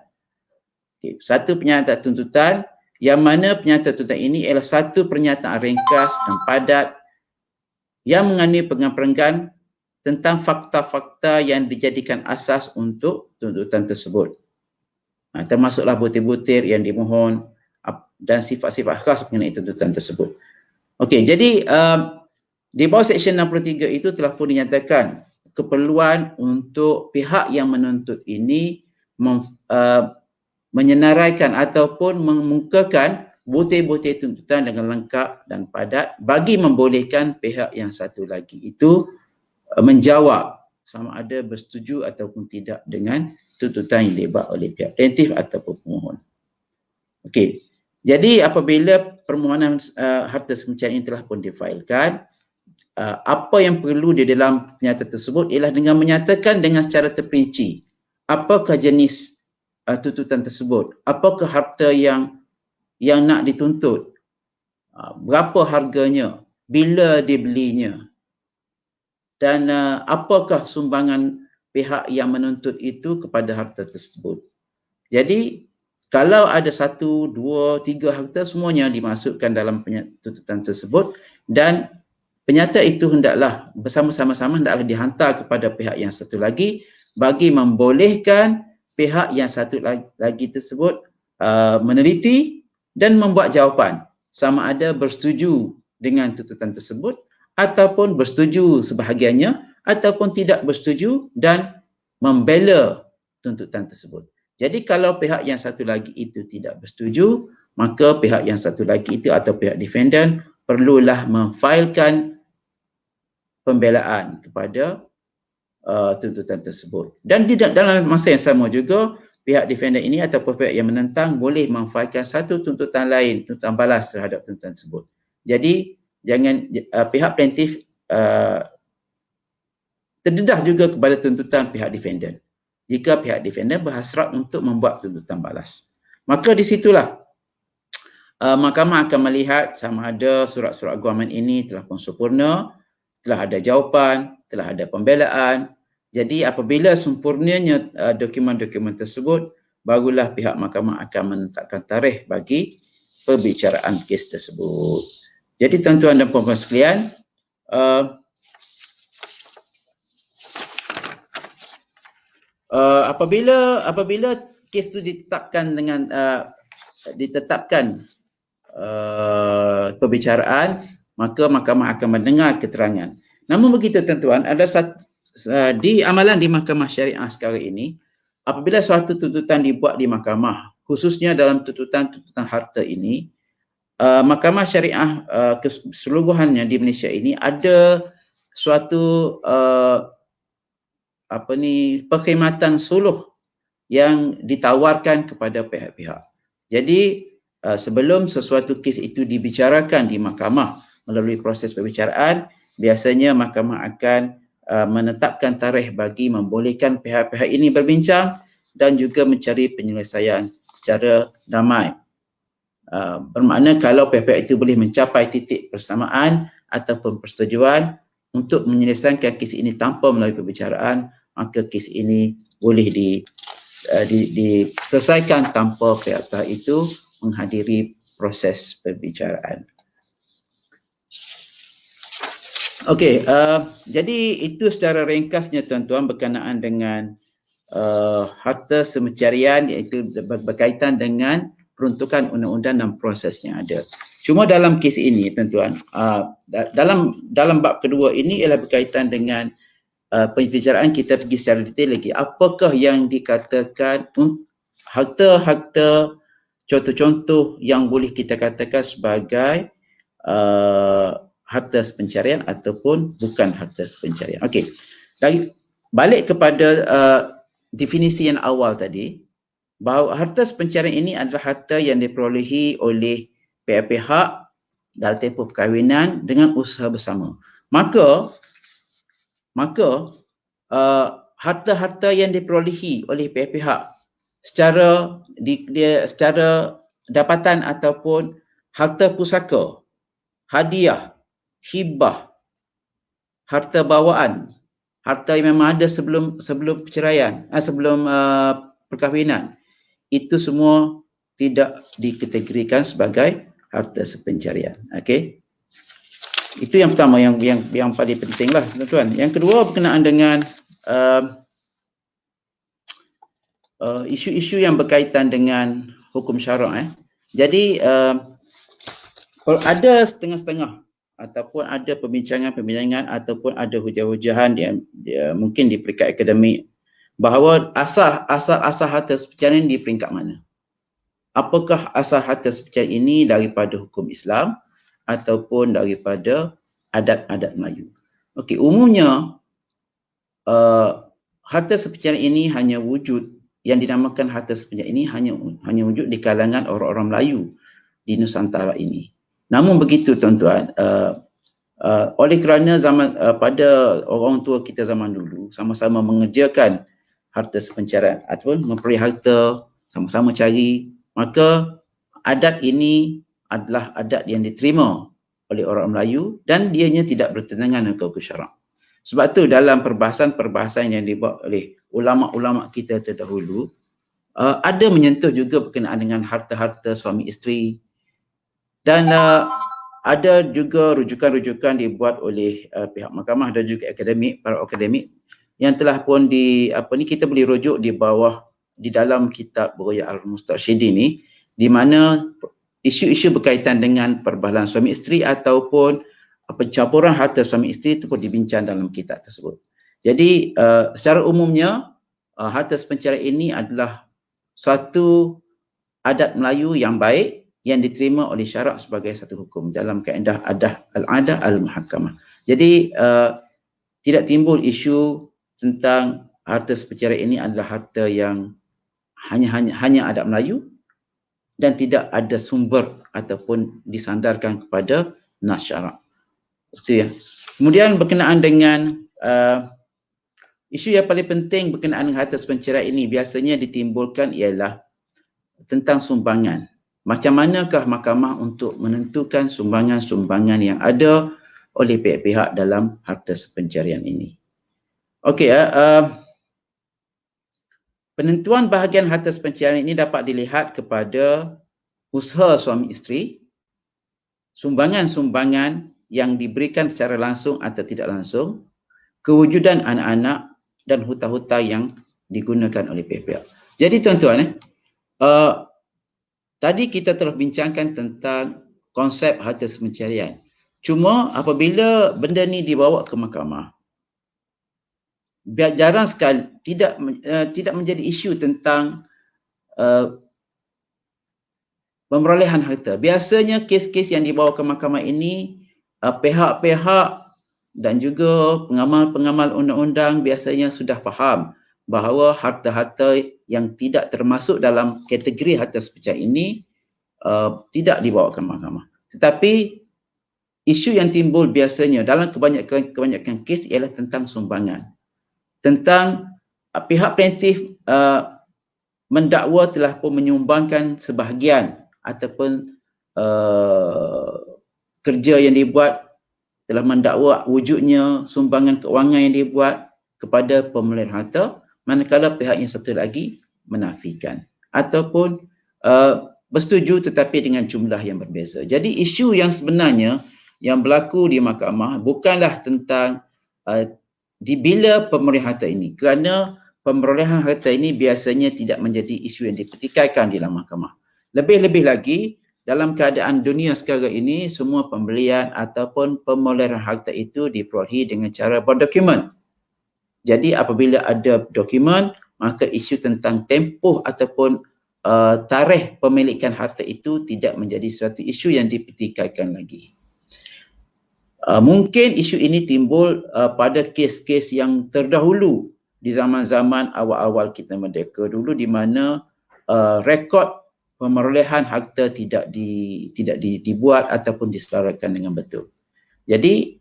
Okay. Satu penyataan tuntutan yang mana penyataan tuntutan ini ialah satu pernyataan ringkas dan padat yang mengandungi pengeranggan tentang fakta-fakta yang dijadikan asas untuk tuntutan tersebut. Termasuklah butir-butir yang dimohon dan sifat-sifat khas mengenai tuntutan tersebut. Okey, jadi di bawah Seksyen 63 itu telah pun dinyatakan keperluan untuk pihak yang menuntut ini menyenaraikan ataupun mengemukakan butir-butir tuntutan dengan lengkap dan padat bagi membolehkan pihak yang satu lagi itu menjawab sama ada bersetuju ataupun tidak dengan tuntutan yang dibuat oleh pihak plaintiff ataupun pemohon. Okey. Jadi apabila permohonan harta pencarian ini telah pun difailkan, apa yang perlu di dalam penyataan tersebut ialah dengan menyatakan dengan secara terperinci apakah jenis tuntutan tersebut, apakah harta yang nak dituntut, berapa harganya, bila dibelinya, dan apakah sumbangan pihak yang menuntut itu kepada harta tersebut. Jadi kalau ada 1, 2, 3 harta, semuanya dimasukkan dalam tuntutan tersebut dan penyata itu hendaklah bersama-sama hendaklah dihantar kepada pihak yang satu lagi bagi membolehkan pihak yang satu lagi tersebut meneliti dan membuat jawapan sama ada bersetuju dengan tuntutan tersebut ataupun bersetuju sebahagiannya ataupun tidak bersetuju dan membela tuntutan tersebut. Jadi kalau pihak yang satu lagi itu tidak bersetuju, maka pihak yang satu lagi itu atau pihak defendant perlulah memfailkan pembelaan kepada tuntutan tersebut. Dan dalam masa yang sama juga, pihak defendant ini ataupun pihak yang menentang boleh memfailkan satu tuntutan lain, tuntutan balas terhadap tuntutan tersebut. Jadi jangan pihak plaintiff terdedah juga kepada tuntutan pihak defendant jika pihak defendant berhasrat untuk membuat tuntutan balas. Maka di situlah Mahkamah akan melihat sama ada surat-surat guaman ini telah pun sempurna, telah ada jawapan, telah ada pembelaan. Jadi apabila sempurnanya dokumen-dokumen tersebut, barulah pihak mahkamah akan menetapkan tarikh bagi perbicaraan kes tersebut. Jadi tuan-tuan dan puan-puan sekalian, apabila kes itu ditetapkan dengan perbicaraan, maka mahkamah akan mendengar keterangan. Namun begitu tuan-tuan, ada di amalan di mahkamah syariah sekarang ini, apabila suatu tuntutan dibuat di mahkamah, khususnya dalam tuntutan harta ini, mahkamah syariah keseluruhannya di Malaysia ini ada suatu perkhidmatan suluh yang ditawarkan kepada pihak-pihak. Jadi sebelum sesuatu kes itu dibicarakan di mahkamah melalui proses perbicaraan, biasanya mahkamah akan menetapkan tarikh bagi membolehkan pihak-pihak ini berbincang dan juga mencari penyelesaian secara damai. Bermakna kalau pihak-pihak itu boleh mencapai titik persamaan ataupun persetujuan untuk menyelesaikan kes ini tanpa melalui perbicaraan, maka kes ini boleh diselesaikan tanpa pihak-pihak itu menghadiri proses perbicaraan. Okey, jadi itu secara ringkasnya tuan-tuan berkenaan dengan harta semencarian, iaitu berkaitan dengan peruntukan undang-undang dan proses yang ada. Cuma dalam kes ini tuan-tuan, dalam bab kedua ini ialah berkaitan dengan pembicaraan, kita pergi secara detail lagi. Apakah yang dikatakan harta-harta, contoh-contoh yang boleh kita katakan sebagai harta pencarian ataupun bukan harta pencarian. Okey. Balik kepada definisi yang awal tadi, bahawa harta pencarian ini adalah harta yang diperolehi oleh pihak-pihak dalam tempoh perkahwinan dengan usaha bersama. Maka harta-harta yang diperolehi oleh pihak-pihak secara dapatan ataupun harta pusaka, hadiah, hibah, harta bawaan, harta yang memang ada sebelum perceraian, sebelum perkahwinan, itu semua tidak dikategorikan sebagai harta sepencarian. Okey. Itu yang pertama, yang paling penting lah tuan-tuan. Yang kedua berkenaan dengan isu-isu yang berkaitan dengan hukum syarak. Jadi ada setengah-setengah ataupun ada perbincangan ataupun ada hujah-hujahan yang mungkin di peringkat akademik bahawa asal harta sepencarian di peringkat mana? Apakah asal harta sepencarian ini daripada hukum Islam ataupun daripada adat-adat Melayu? Okey, umumnya harta sepencarian ini hanya wujud, yang dinamakan harta sepencarian ini hanya wujud di kalangan orang-orang Melayu di Nusantara ini. Namun begitu tuan-tuan, oleh kerana pada orang tua kita zaman dulu sama-sama mengerjakan harta sepencarian ataupun memperoleh harta, sama-sama cari, maka adat ini adalah adat yang diterima oleh orang Melayu dan dianya tidak bertentangan dengan hukum syarak. Sebab tu dalam perbahasan yang dibuat oleh ulama-ulama kita terdahulu, ada menyentuh juga berkenaan dengan harta-harta suami isteri, dan ada juga rujukan-rujukan dibuat oleh pihak mahkamah dan juga para akademik yang telah pun kita boleh rujuk di bawah di dalam kitab Ruqyah Al-Mustarsyidin ni, di mana isu-isu berkaitan dengan perbahalan suami isteri ataupun pencampuran harta suami isteri itu pun dibincang dalam kitab tersebut. Jadi secara umumnya harta sepencarian ini adalah suatu adat Melayu yang baik yang diterima oleh syarak sebagai satu hukum dalam kaedah al-adah al-muhakkamah. Jadi tidak timbul isu tentang harta sepencarian ini adalah harta yang hanya adat Melayu dan tidak ada sumber ataupun disandarkan kepada nas syarak. Itu ya. Kemudian berkenaan dengan isu yang paling penting berkenaan dengan harta sepencarian ini biasanya ditimbulkan ialah tentang sumbangan. macam manakah mahkamah untuk menentukan sumbangan-sumbangan yang ada oleh pihak-pihak dalam harta sepencarian ini. Okey, penentuan bahagian harta sepencarian ini dapat dilihat kepada usaha suami isteri, sumbangan-sumbangan yang diberikan secara langsung atau tidak langsung, kewujudan anak-anak dan hutang-hutang yang digunakan oleh pihak-pihak. Jadi tuan-tuan, tadi kita telah bincangkan tentang konsep harta sepencarian. Cuma apabila benda ni dibawa ke mahkamah, jarang sekali tidak menjadi isu tentang pemerolehan harta. Biasanya kes-kes yang dibawa ke mahkamah ini pihak-pihak dan juga pengamal-pengamal undang-undang biasanya sudah faham bahawa harta-harta yang tidak termasuk dalam kategori harta sepencarian ini tidak dibawa ke mahkamah. Tetapi isu yang timbul biasanya dalam kebanyakan kes ialah tentang sumbangan. Tentang pihak plaintiff mendakwa telah pun menyumbangkan sebahagian ataupun kerja yang dibuat telah mendakwa wujudnya sumbangan keuangan yang dibuat kepada pemerolehan harta, manakala pihak yang satu lagi menafikan ataupun bersetuju tetapi dengan jumlah yang berbeza. Jadi isu yang sebenarnya yang berlaku di mahkamah bukanlah tentang bila pemerolehan harta ini, kerana pemerolehan harta ini biasanya tidak menjadi isu yang dipertikaikan di dalam mahkamah. Lebih-lebih lagi dalam keadaan dunia sekarang ini, semua pembelian ataupun pemerolehan harta itu diperolehi dengan cara berdokumen. Jadi apabila ada dokumen, maka isu tentang tempoh ataupun tarikh pemilikan harta itu tidak menjadi suatu isu yang dipertikaikan lagi. Mungkin isu ini timbul pada kes-kes yang terdahulu di zaman-zaman awal-awal kita merdeka dulu, di mana rekod pemerolehan harta tidak dibuat ataupun diselarakan dengan betul. Jadi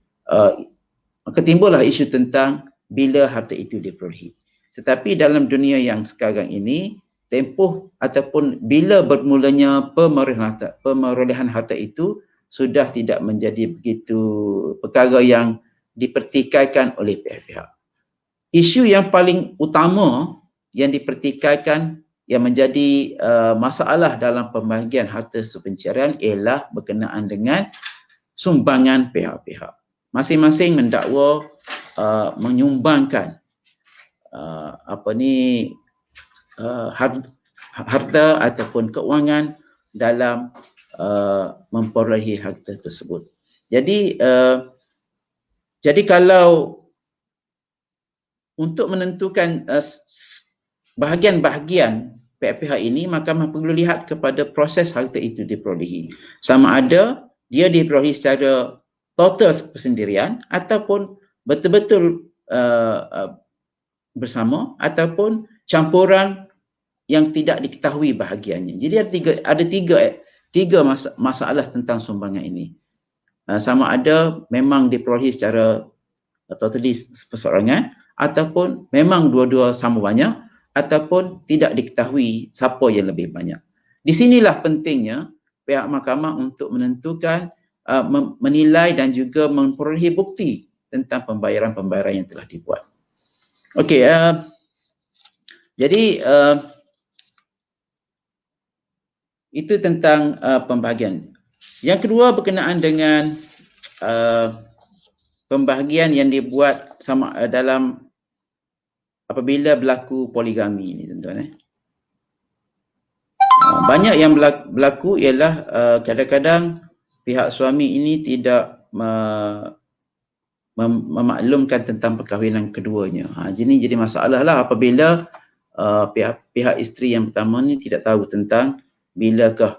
maka timbullah isu tentang bila harta itu diperolehi. Tetapi dalam dunia yang sekarang ini, tempoh ataupun bila bermulanya pemerolehan harta itu sudah tidak menjadi begitu perkara yang dipertikaikan oleh pihak-pihak. Isu yang paling utama yang dipertikaikan yang menjadi masalah dalam pembahagian harta sepencarian ialah berkenaan dengan sumbangan pihak-pihak. Masing-masing mendakwa menyumbangkan harta ataupun keuangan dalam memperolehi harta tersebut. Jadi kalau untuk menentukan bahagian-bahagian pihak-pihak ini, mahkamah perlu lihat kepada proses harta itu diperolehi. Sama ada dia diperolehi secara total persendirian ataupun betul-betul bersama ataupun campuran yang tidak diketahui bahagiannya. Jadi ada tiga masalah tentang sumbangan ini. Sama ada memang diperolehi secara totally perseorangan ataupun memang dua-dua sama banyak ataupun tidak diketahui siapa yang lebih banyak. Di sinilah pentingnya pihak mahkamah untuk menentukan, menilai dan juga memperolehi bukti tentang pembayaran-pembayaran yang telah dibuat. Okey, jadi itu tentang pembahagian. Yang kedua berkenaan dengan pembahagian yang dibuat sama dalam apabila berlaku poligami ni, tuan-tuan. Banyak yang berlaku ialah kadang-kadang pihak suami ini tidak memaklumkan tentang perkahwinan keduanya. Jadi masalah lah apabila pihak isteri yang pertama ni tidak tahu tentang bilakah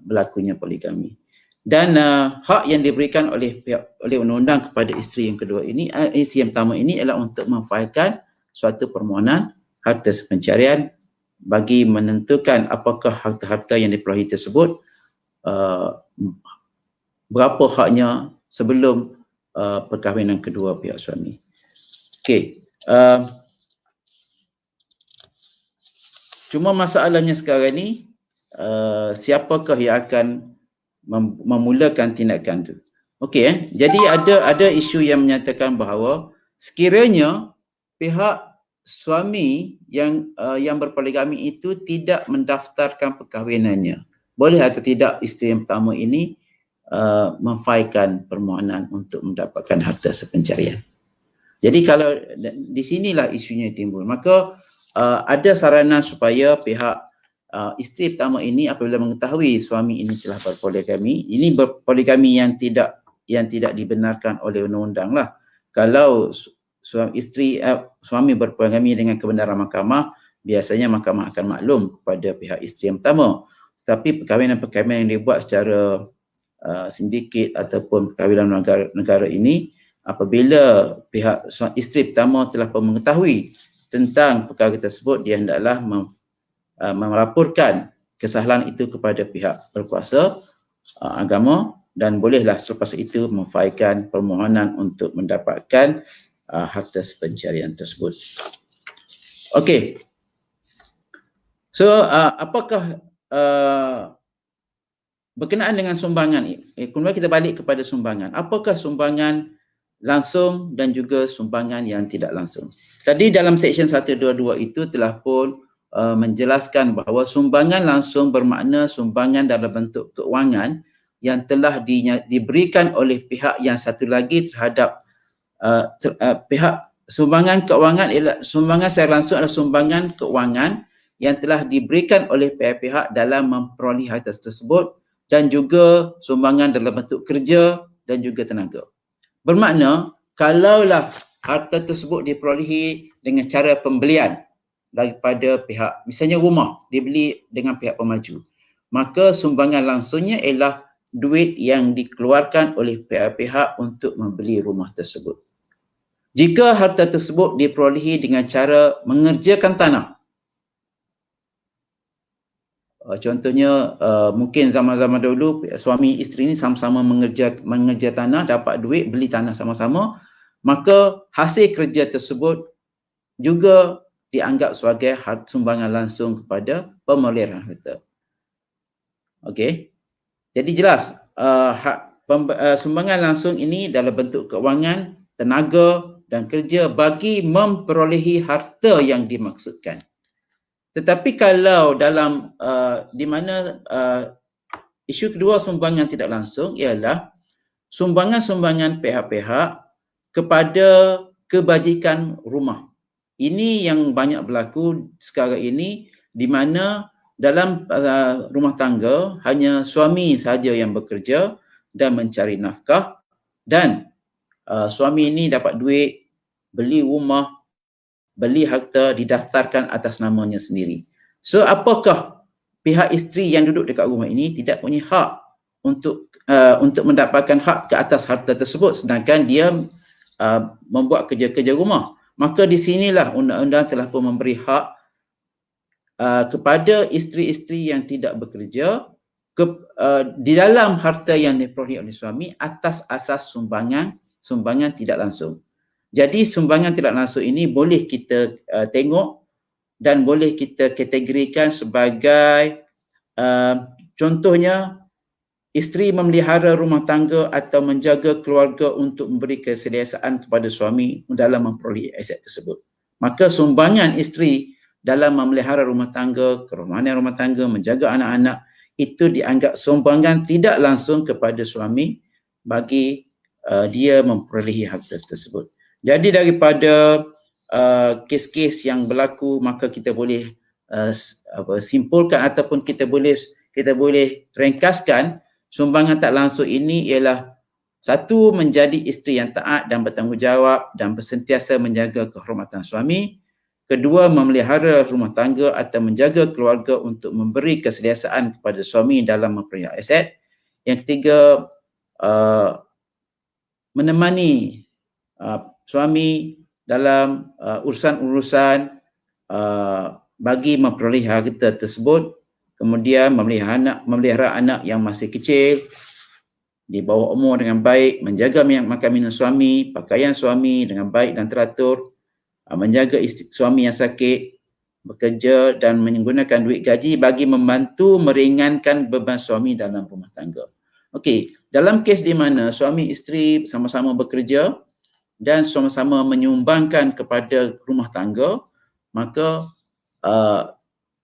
berlakunya poligami. Dan hak yang diberikan oleh undang-undang kepada isteri yang kedua ini, isteri yang pertama ini ialah untuk memfailkan suatu permohonan harta sepencarian bagi menentukan apakah harta-harta yang diperolehi tersebut berapa haknya sebelum perkahwinan kedua pihak suami. Okey. Cuma masalahnya sekarang ni siapakah yang akan memulakan tindakan tu. Okey, jadi ada isu yang menyatakan bahawa sekiranya pihak suami yang berpoligami itu tidak mendaftarkan perkahwinannya, boleh atau tidak isteri yang pertama ini memfailkan permohonan untuk mendapatkan harta sepencarian. Jadi kalau di sinilah isunya timbul, maka ada saranan supaya pihak isteri pertama ini apabila mengetahui suami ini telah berpoligami, ini berpoligami yang tidak dibenarkan oleh undang-undang lah. Kalau suami berpoligami dengan kebenaran mahkamah, biasanya mahkamah akan maklum kepada pihak isteri yang pertama. Tetapi perkahwinan-perkahwinan yang dibuat secara sindiket ataupun perkahwinan negara ini, apabila pihak isteri pertama telah mengetahui tentang perkara tersebut, dia hendaklah melaporkan kesalahan itu kepada pihak berkuasa agama dan bolehlah selepas itu memfailkan permohonan untuk mendapatkan harta sepencarian tersebut. Okey. So apakah berkenaan dengan sumbangan, kemudian kita balik kepada sumbangan. Apakah sumbangan langsung dan juga sumbangan yang tidak langsung? Tadi dalam Seksyen 122 itu telah pun menjelaskan bahawa sumbangan langsung bermakna sumbangan dalam bentuk keuangan yang telah diberikan oleh pihak yang satu lagi terhadap pihak. Sumbangan keuangan ialah sumbangan secara langsung adalah sumbangan keuangan yang telah diberikan oleh pihak-pihak dalam memperoleh harta tersebut, dan juga sumbangan dalam bentuk kerja dan juga tenaga. Bermakna kalaulah harta tersebut diperolehi dengan cara pembelian daripada pihak, misalnya rumah dibeli dengan pihak pemaju, maka sumbangan langsungnya ialah duit yang dikeluarkan oleh pihak-pihak untuk membeli rumah tersebut. Jika harta tersebut diperolehi dengan cara mengerjakan tanah, contohnya mungkin zaman-zaman dulu suami isteri ini sama-sama mengerja tanah, dapat duit, beli tanah sama-sama, maka hasil kerja tersebut juga dianggap sebagai sumbangan langsung kepada pemeliharaan harta. Okey. Jadi jelas sumbangan langsung ini dalam bentuk keuangan, tenaga dan kerja bagi memperolehi harta yang dimaksudkan. Tetapi kalau dalam di mana isu kedua sumbangan tidak langsung ialah sumbangan-sumbangan pihak-pihak kepada kebajikan rumah. Ini yang banyak berlaku sekarang ini, di mana dalam rumah tangga hanya suami sahaja yang bekerja dan mencari nafkah, dan suami ini dapat duit, beli rumah, beli harta, didaftarkan atas namanya sendiri. So apakah pihak isteri yang duduk dekat rumah ini tidak punya hak untuk mendapatkan hak ke atas harta tersebut, sedangkan dia membuat kerja-kerja rumah? Maka di sinilah undang-undang telah pun memberi hak kepada isteri-isteri yang tidak bekerja di dalam harta yang diperolehi oleh suami atas asas sumbangan tidak langsung. Jadi sumbangan tidak langsung ini boleh kita tengok dan boleh kita kategorikan sebagai contohnya isteri memelihara rumah tangga atau menjaga keluarga untuk memberi kesediaan kepada suami dalam memperoleh aset tersebut. Maka sumbangan isteri dalam memelihara rumah tangga, kerohmanian rumah tangga, menjaga anak-anak, itu dianggap sumbangan tidak langsung kepada suami bagi dia memperolehi harta tersebut. Jadi daripada kes-kes yang berlaku, maka kita boleh simpulkan ataupun kita boleh ringkaskan sumbangan tak langsung ini ialah satu, menjadi isteri yang taat dan bertanggungjawab dan bersentiasa menjaga kehormatan suami. Kedua, memelihara rumah tangga atau menjaga keluarga untuk memberi kesediaan kepada suami dalam memperoleh aset. Yang ketiga, menemani suami dalam urusan-urusan bagi memperoleh harta tersebut. Kemudian memelihara anak yang masih kecil di bawah umur dengan baik, menjaga makan minum suami, pakaian suami dengan baik dan teratur, menjaga suami yang sakit, bekerja dan menggunakan duit gaji bagi membantu meringankan beban suami dalam rumah tangga. Okey, dalam kes di mana suami isteri sama-sama bekerja dan sama-sama menyumbangkan kepada rumah tangga, maka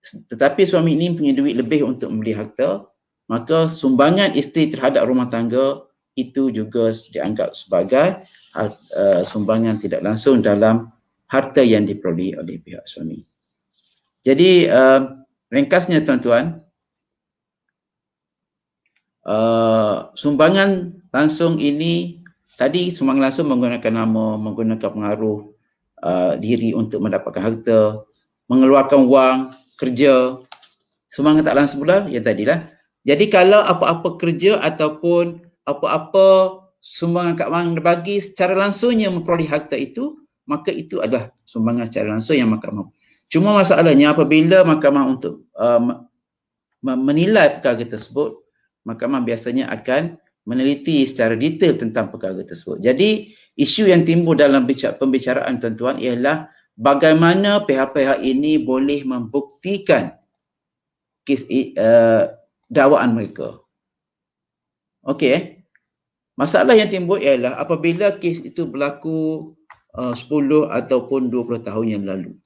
tetapi suami ini punya duit lebih untuk membeli harta, maka sumbangan isteri terhadap rumah tangga itu juga dianggap sebagai sumbangan tidak langsung dalam harta yang diperolehi oleh pihak suami. Jadi ringkasnya tuan-tuan, sumbangan langsung ini tadi sumbangan langsung menggunakan nama, menggunakan pengaruh diri untuk mendapatkan harta, mengeluarkan wang, kerja. Sumbangan tak langsung pula yang tadilah. Jadi kalau apa-apa kerja ataupun apa-apa sumbangan kat wang bagi secara langsungnya memperoleh harta itu, maka itu adalah sumbangan secara langsung yang mahkamah. Cuma masalahnya apabila mahkamah untuk menilai perkara tersebut, mahkamah biasanya akan meneliti secara detail tentang perkara tersebut. Jadi isu yang timbul dalam pembicaraan tuan-tuan ialah bagaimana pihak-pihak ini boleh membuktikan kes dakwaan mereka. Okey. Masalah yang timbul ialah apabila kes itu berlaku 10 ataupun 20 tahun yang lalu.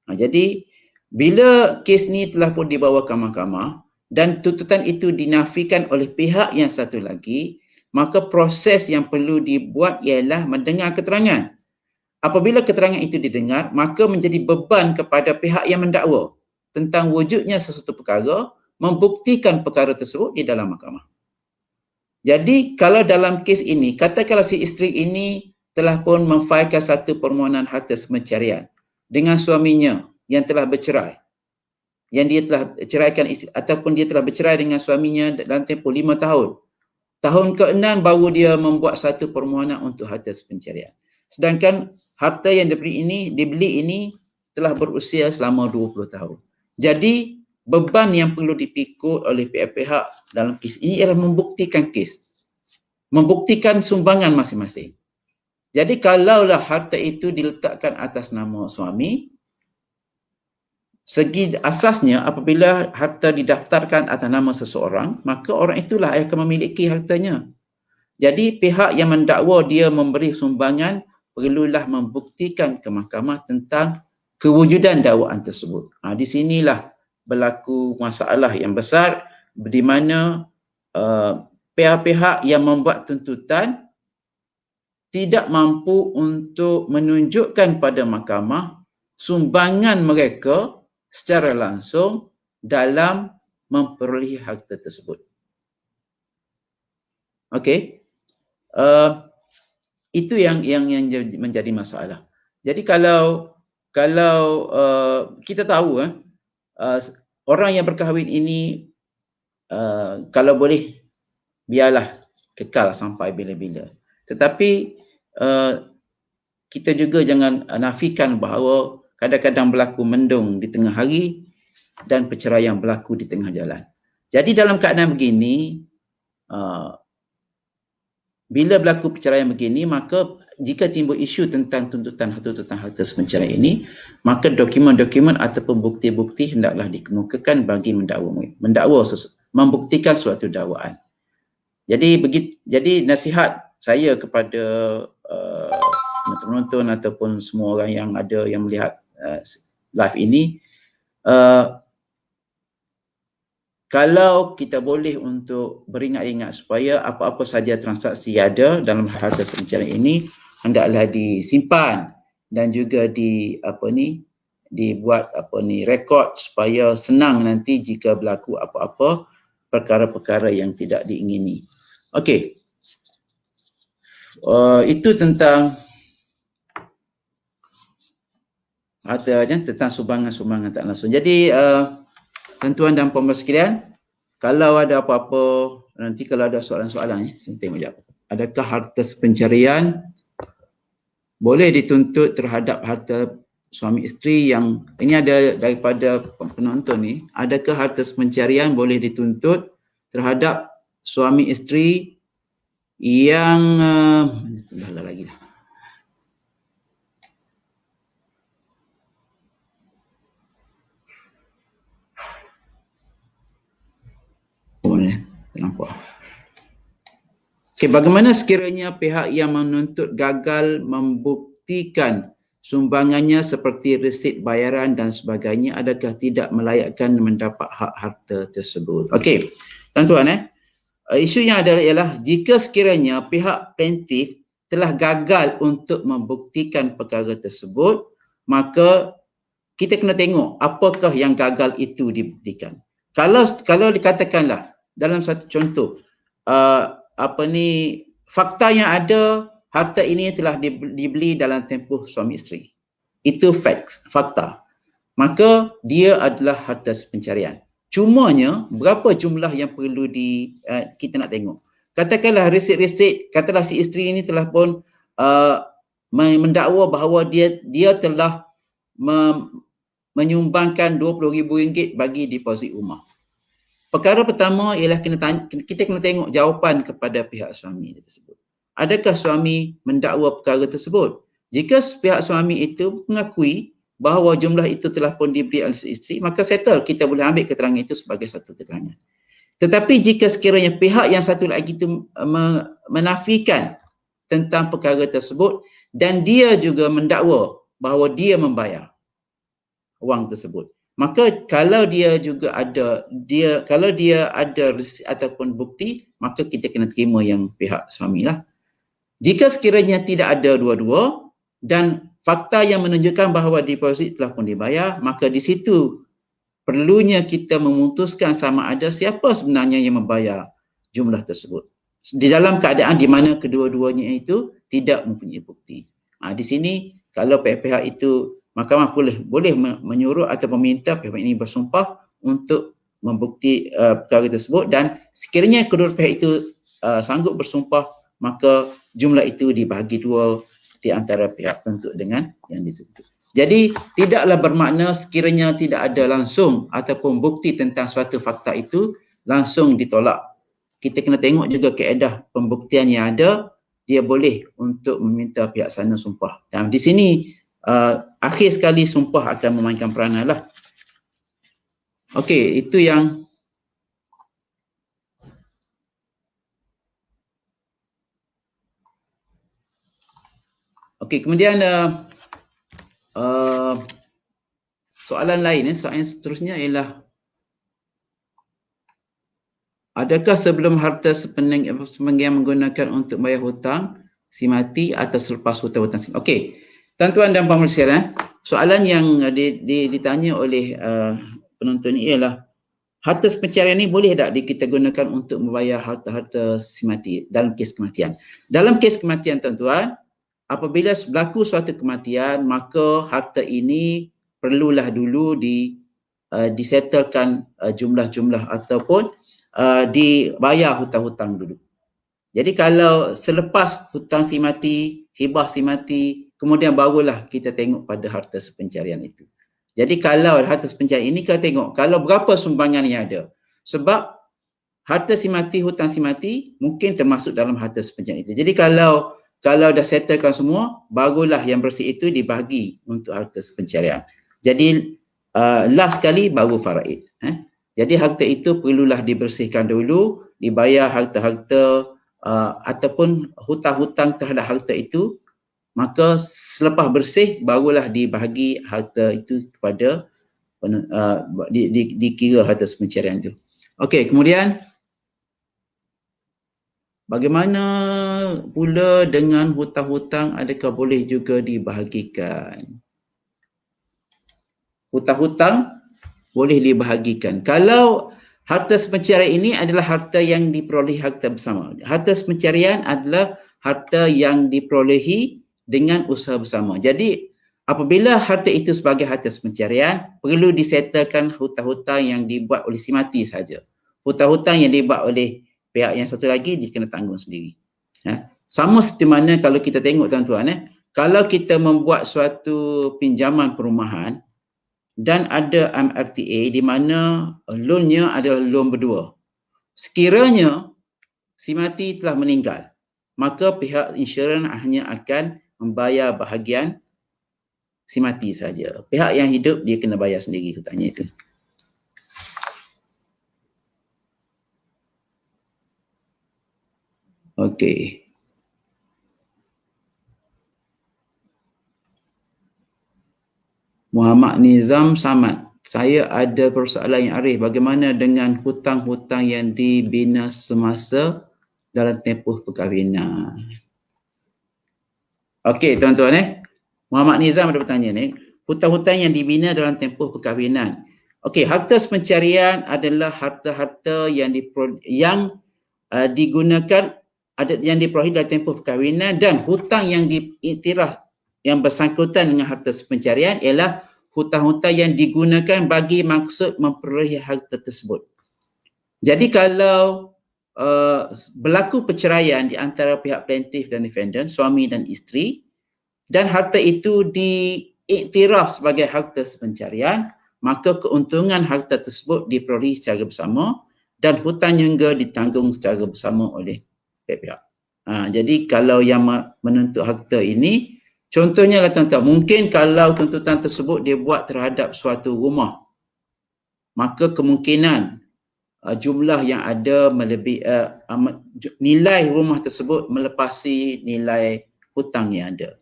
Jadi bila kes ni telah pun dibawa ke mahkamah dan tuntutan itu dinafikan oleh pihak yang satu lagi, maka proses yang perlu dibuat ialah mendengar keterangan. Apabila keterangan itu didengar, maka menjadi beban kepada pihak yang mendakwa tentang wujudnya sesuatu perkara, membuktikan perkara tersebut di dalam mahkamah. Jadi kalau dalam kes ini, katakanlah si isteri ini telah pun memfailkan satu permohonan harta pencarian dengan suaminya yang telah bercerai, yang dia telah ceraikan ataupun dia telah bercerai dengan suaminya dalam tempoh 5 tahun. Tahun ke-6 baru dia membuat satu permohonan untuk harta pencarian. Sedangkan harta yang dibeli ini telah berusia selama 20 tahun. Jadi beban yang perlu dipikul oleh pihak-pihak dalam kes ini ialah membuktikan kes. Membuktikan sumbangan masing-masing. Jadi kalaulah harta itu diletakkan atas nama suami, segi asasnya apabila harta didaftarkan atas nama seseorang, maka orang itulah yang akan memiliki hartanya. Jadi pihak yang mendakwa dia memberi sumbangan perlulah membuktikan ke mahkamah tentang kewujudan dakwaan tersebut. Di sinilah berlaku masalah yang besar di mana pihak-pihak yang membuat tuntutan tidak mampu untuk menunjukkan pada mahkamah sumbangan mereka secara langsung dalam memperolehi harta tersebut. Okey. Itu yang menjadi masalah. Jadi kalau kita tahu orang yang berkahwin ini kalau boleh biarlah kekal sampai bila-bila. Tetapi kita juga jangan nafikan bahawa kadang-kadang berlaku mendung di tengah hari dan perceraian berlaku di tengah jalan. Jadi dalam keadaan begini, bila berlaku perceraian begini, maka jika timbul isu tentang tuntutan harta pencerahan ini, maka dokumen-dokumen ataupun bukti-bukti hendaklah dikemukakan bagi membuktikan suatu dakwaan. Jadi nasihat saya kepada penonton ataupun semua orang yang ada yang melihat live ini, kalau kita boleh untuk beringat-ingat supaya apa-apa saja transaksi ada dalam harta pencerahan ini hendaklah disimpan dan juga dibuat rekod supaya senang nanti jika berlaku apa-apa perkara-perkara yang tidak diingini. Okey. Itu tentang tentang sumbangan tak langsung. Jadi tuan-tuan dan puan-puan sekalian, kalau ada apa-apa, nanti kalau ada soalan-soalan, saya tengok sekejap. Adakah harta pencarian boleh dituntut terhadap harta suami isteri yang, ini ada daripada penonton ni, adakah harta pencarian boleh dituntut terhadap suami isteri yang, lagi lah. Nampak. Okey, bagaimana sekiranya pihak yang menuntut gagal membuktikan sumbangannya seperti resit bayaran dan sebagainya, adakah tidak melayakkan mendapat hak harta tersebut? Okey, tuan-tuan, isunya adalah ialah jika sekiranya pihak plaintiff telah gagal untuk membuktikan perkara tersebut, maka kita kena tengok apakah yang gagal itu dibuktikan. Kalau dikatakanlah dalam satu contoh, fakta yang ada, harta ini telah dibeli dalam tempoh suami isteri. Itu fakta. Maka dia adalah harta pencarian. Cumanya berapa jumlah yang perlu kita nak tengok. Katakanlah resit-resit, katalah si isteri ini telah pun mendakwa bahawa dia telah menyumbangkan RM20,000 bagi deposit rumah. Perkara pertama ialah kita kena tengok jawapan kepada pihak suami tersebut. Adakah suami mendakwa perkara tersebut? Jika pihak suami itu mengakui bahawa jumlah itu telah pun diberi oleh isteri, maka settle, kita boleh ambil keterangan itu sebagai satu keterangan. Tetapi jika sekiranya pihak yang satu lagi itu menafikan tentang perkara tersebut dan dia juga mendakwa bahawa dia membayar wang tersebut, maka kalau dia ada resi ataupun bukti, maka kita kena terima yang pihak suami lah. Jika sekiranya tidak ada dua-dua dan fakta yang menunjukkan bahawa deposit telah pun dibayar, maka di situ perlunya kita memutuskan sama ada siapa sebenarnya yang membayar jumlah tersebut. Di dalam keadaan di mana kedua-duanya itu tidak mempunyai bukti. Di sini kalau pihak-pihak itu, mahkamah boleh menyuruh atau meminta pihak ini bersumpah untuk membukti perkara tersebut, dan sekiranya kedua pihak itu sanggup bersumpah, maka jumlah itu dibahagi dua di antara pihak penuntut dengan yang dituntut. Jadi tidaklah bermakna sekiranya tidak ada langsung ataupun bukti tentang suatu fakta itu langsung ditolak. Kita kena tengok juga kaedah pembuktian yang ada, dia boleh untuk meminta pihak sana sumpah. Dan di sini akhir sekali sumpah akan memainkan peranan lah. Okey, itu yang kemudian soalan lain, soalan seterusnya ialah adakah sebelum harta sebahagian menggunakan untuk bayar hutang si mati atau selepas hutang si mati? Okey, tuan-tuan dan puan-puan sekalian, soalan yang ditanya oleh penonton ini ialah harta pencarian ini boleh tak kita gunakan untuk membayar harta-harta si mati dalam kes kematian? Dalam kes kematian, tuan-tuan, apabila berlaku suatu kematian, maka harta ini perlulah dulu disettlekan jumlah-jumlah ataupun dibayar hutang-hutang dulu. Jadi kalau selepas hutang si mati, hibah si mati, kemudian barulah kita tengok pada harta sepencarian itu. Jadi kalau harta sepencarian ini kita tengok kalau berapa sumbangan yang ada. Sebab harta si mati, hutang si mati mungkin termasuk dalam harta sepencarian itu. Jadi kalau dah settlekan semua, barulah yang bersih itu dibahagi untuk harta sepencarian. Jadi last sekali baru faraid. Jadi harta itu perlulah dibersihkan dulu, dibayar harta-harta ataupun hutang-hutang terhadap harta itu, maka selepas bersih barulah dibahagi harta itu kepada dikira harta pencarian itu. Okey, kemudian bagaimana pula dengan hutang-hutang, adakah boleh juga dibahagikan? Hutang-hutang boleh dibahagikan. Kalau harta pencarian ini adalah harta yang diperolehi harta bersama. Harta pencarian adalah harta yang diperolehi dengan usaha bersama. Jadi apabila harta itu sebagai harta pencarian, perlu disettlekan hutang-hutang yang dibuat oleh si mati saja. Hutang-hutang yang dibuat oleh pihak yang satu lagi dia kena tanggung sendiri. Sama seperti mana kalau kita tengok, tuan-tuan, kalau kita membuat suatu pinjaman perumahan dan ada MRTA di mana loannya adalah loan berdua. Sekiranya si mati telah meninggal, maka pihak insurans hanya akan membayar bahagian si mati saja. Pihak yang hidup dia kena bayar sendiri hutangnya itu. Okey. Muhammad Nizam Samad. Saya ada persoalan yang arif. Bagaimana dengan hutang-hutang yang dibina semasa dalam tempoh perkahwinan? Okey, tuan-tuan Muhammad Nizam ada bertanya ni. Hutang-hutang yang dibina dalam tempoh perkahwinan. Okey, harta pencarian adalah harta-harta yang digunakan yang diperolehi dalam tempoh perkahwinan, dan hutang yang diiktiraf yang bersangkutan dengan harta pencarian ialah hutang-hutang yang digunakan bagi maksud memperolehi harta tersebut. Jadi kalau berlaku perceraian di antara pihak plaintiff dan defendant, suami dan isteri, dan harta itu diiktiraf sebagai harta pencarian, maka keuntungan harta tersebut diperolehi secara bersama dan hutang juga ditanggung secara bersama oleh pihak-pihak. Jadi kalau yang menuntut harta ini, contohnya lah tuan-tuan, mungkin kalau tuntutan tersebut dia buat terhadap suatu rumah, maka kemungkinan jumlah yang ada melebihi nilai rumah tersebut melepasi nilai hutang yang ada.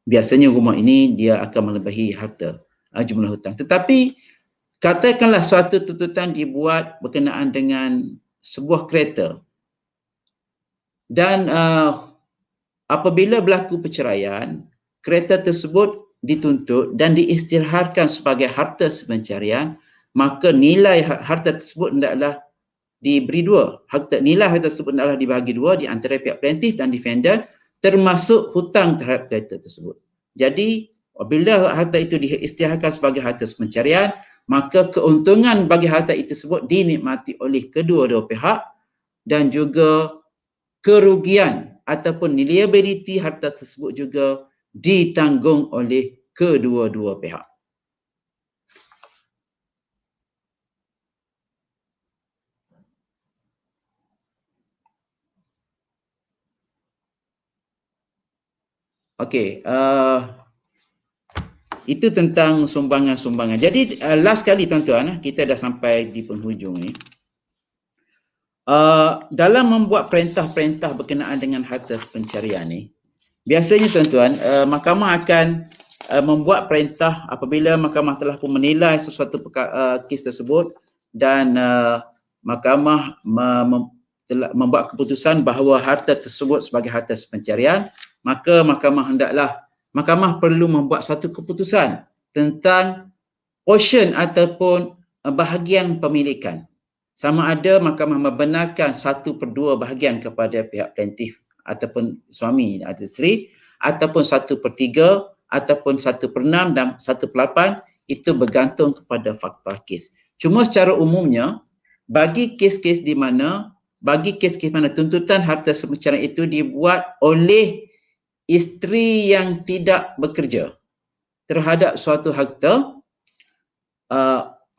Biasanya rumah ini dia akan melebihi harta jumlah hutang. Tetapi katakanlah suatu tuntutan dibuat berkenaan dengan sebuah kereta, dan apabila berlaku perceraian, kereta tersebut dituntut dan diisytiharkan sebagai harta pencarian, maka nilai harta tersebut hendaklah diberi dua. Nilai harta tersebut hendaklah dibahagi dua di antara pihak plaintiff dan defendant, termasuk hutang terhadap kereta tersebut. Jadi apabila harta itu diisytiharkan sebagai harta pencarian, maka keuntungan bagi harta itu tersebut dinikmati oleh kedua-dua pihak, dan juga kerugian ataupun liability harta tersebut juga ditanggung oleh kedua-dua pihak. Okey, itu tentang sumbangan-sumbangan. Jadi last kali tuan-tuan, kita dah sampai di penghujung ni. Dalam membuat perintah-perintah berkenaan dengan harta pencarian ni, biasanya tuan-tuan, mahkamah akan membuat perintah apabila mahkamah telah pun menilai sesuatu kes tersebut, dan mahkamah telah membuat keputusan bahawa harta tersebut sebagai harta pencarian, maka mahkamah perlu membuat satu keputusan tentang portion ataupun bahagian pemilikan. Sama ada mahkamah membenarkan 1/2 bahagian kepada pihak plaintiff ataupun suami atau isteri, ataupun 1/3, ataupun 1/6 dan 1/8, itu bergantung kepada fakta kes. Cuma secara umumnya, bagi kes-kes mana tuntutan harta pencarian itu dibuat oleh isteri yang tidak bekerja terhadap suatu harta,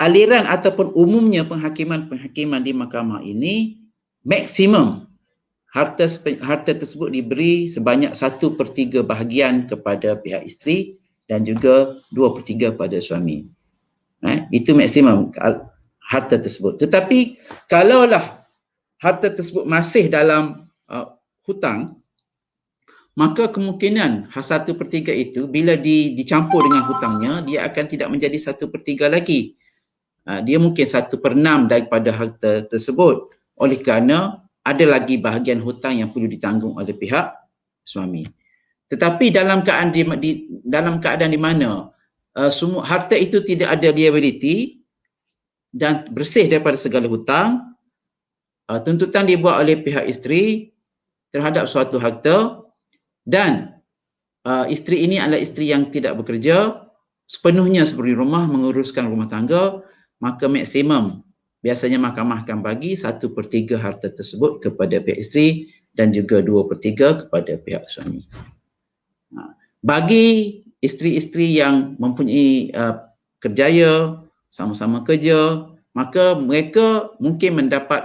aliran ataupun umumnya penghakiman di mahkamah ini, maksimum harta tersebut diberi sebanyak 1/3 bahagian kepada pihak isteri dan juga 2/3 pada suami. Itu maksimum harta tersebut. Tetapi kalaulah harta tersebut masih dalam hutang, maka kemungkinan 1/3 itu bila dicampur dengan hutangnya, dia akan tidak menjadi 1/3 lagi. Dia mungkin 1/6 daripada harta tersebut, oleh kerana ada lagi bahagian hutang yang perlu ditanggung oleh pihak suami. Tetapi dalam keadaan di mana semua harta itu tidak ada liability dan bersih daripada segala hutang, tuntutan dibuat oleh pihak isteri terhadap suatu harta, dan isteri ini adalah isteri yang tidak bekerja, sepenuhnya seperti rumah, menguruskan rumah tangga, maka maksimum biasanya mahkamah akan bagi 1/3 harta tersebut kepada pihak isteri dan juga 2/3 kepada pihak suami. Bagi isteri-isteri yang mempunyai kerjaya, sama-sama kerja, maka mereka mungkin mendapat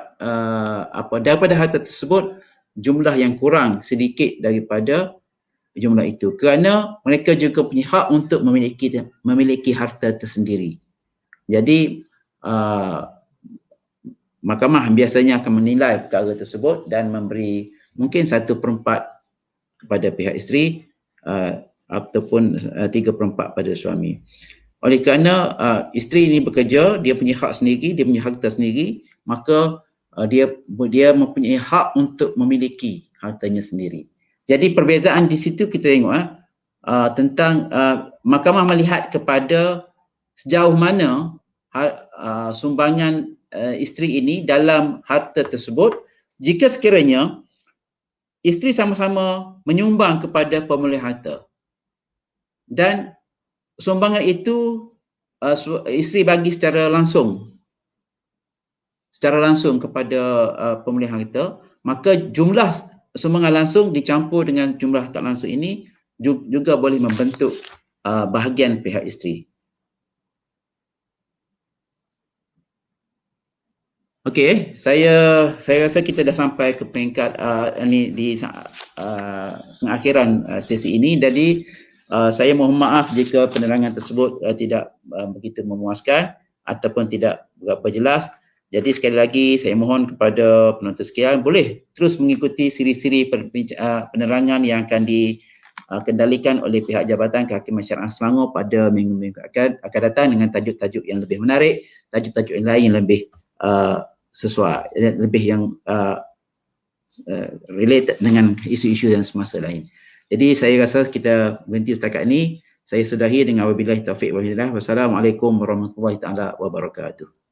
daripada harta tersebut jumlah yang kurang sedikit daripada jumlah itu, kerana mereka juga punya hak untuk memiliki harta tersendiri. Jadi mahkamah biasanya akan menilai perkara tersebut dan memberi mungkin 1/4 kepada pihak isteri ataupun 3/4 pada suami. Oleh kerana isteri ini bekerja, dia punya hak sendiri, dia punya harta sendiri, maka dia mempunyai hak untuk memiliki hartanya sendiri. Jadi perbezaan di situ kita tengok tentang mahkamah melihat kepada sejauh mana sumbangan isteri ini dalam harta tersebut. Jika sekiranya isteri sama-sama menyumbang kepada pemelih harta dan sumbangan itu isteri bagi secara langsung kepada pemelih harta, maka jumlah sumbangan langsung dicampur dengan jumlah tak langsung ini juga boleh membentuk bahagian pihak isteri. Okey, saya rasa kita dah sampai ke peringkat ini di pengakhiran sesi ini. Jadi saya mohon maaf jika penerangan tersebut tidak begitu memuaskan ataupun tidak berapa jelas. Jadi sekali lagi saya mohon kepada penonton sekalian boleh terus mengikuti siri-siri penerangan yang akan dikendalikan oleh pihak Jabatan Kehakiman Syariah Selangor pada minggu-minggu akan datang dengan tajuk-tajuk yang lebih menarik, tajuk-tajuk yang lain yang lebih sesuai, lebih yang related dengan isu-isu yang semasa lain. Jadi saya rasa kita berhenti setakat ini. Saya sudahi dengan wabillahi taufiq wal hidayah. Wassalamualaikum warahmatullahi taala wabarakatuh.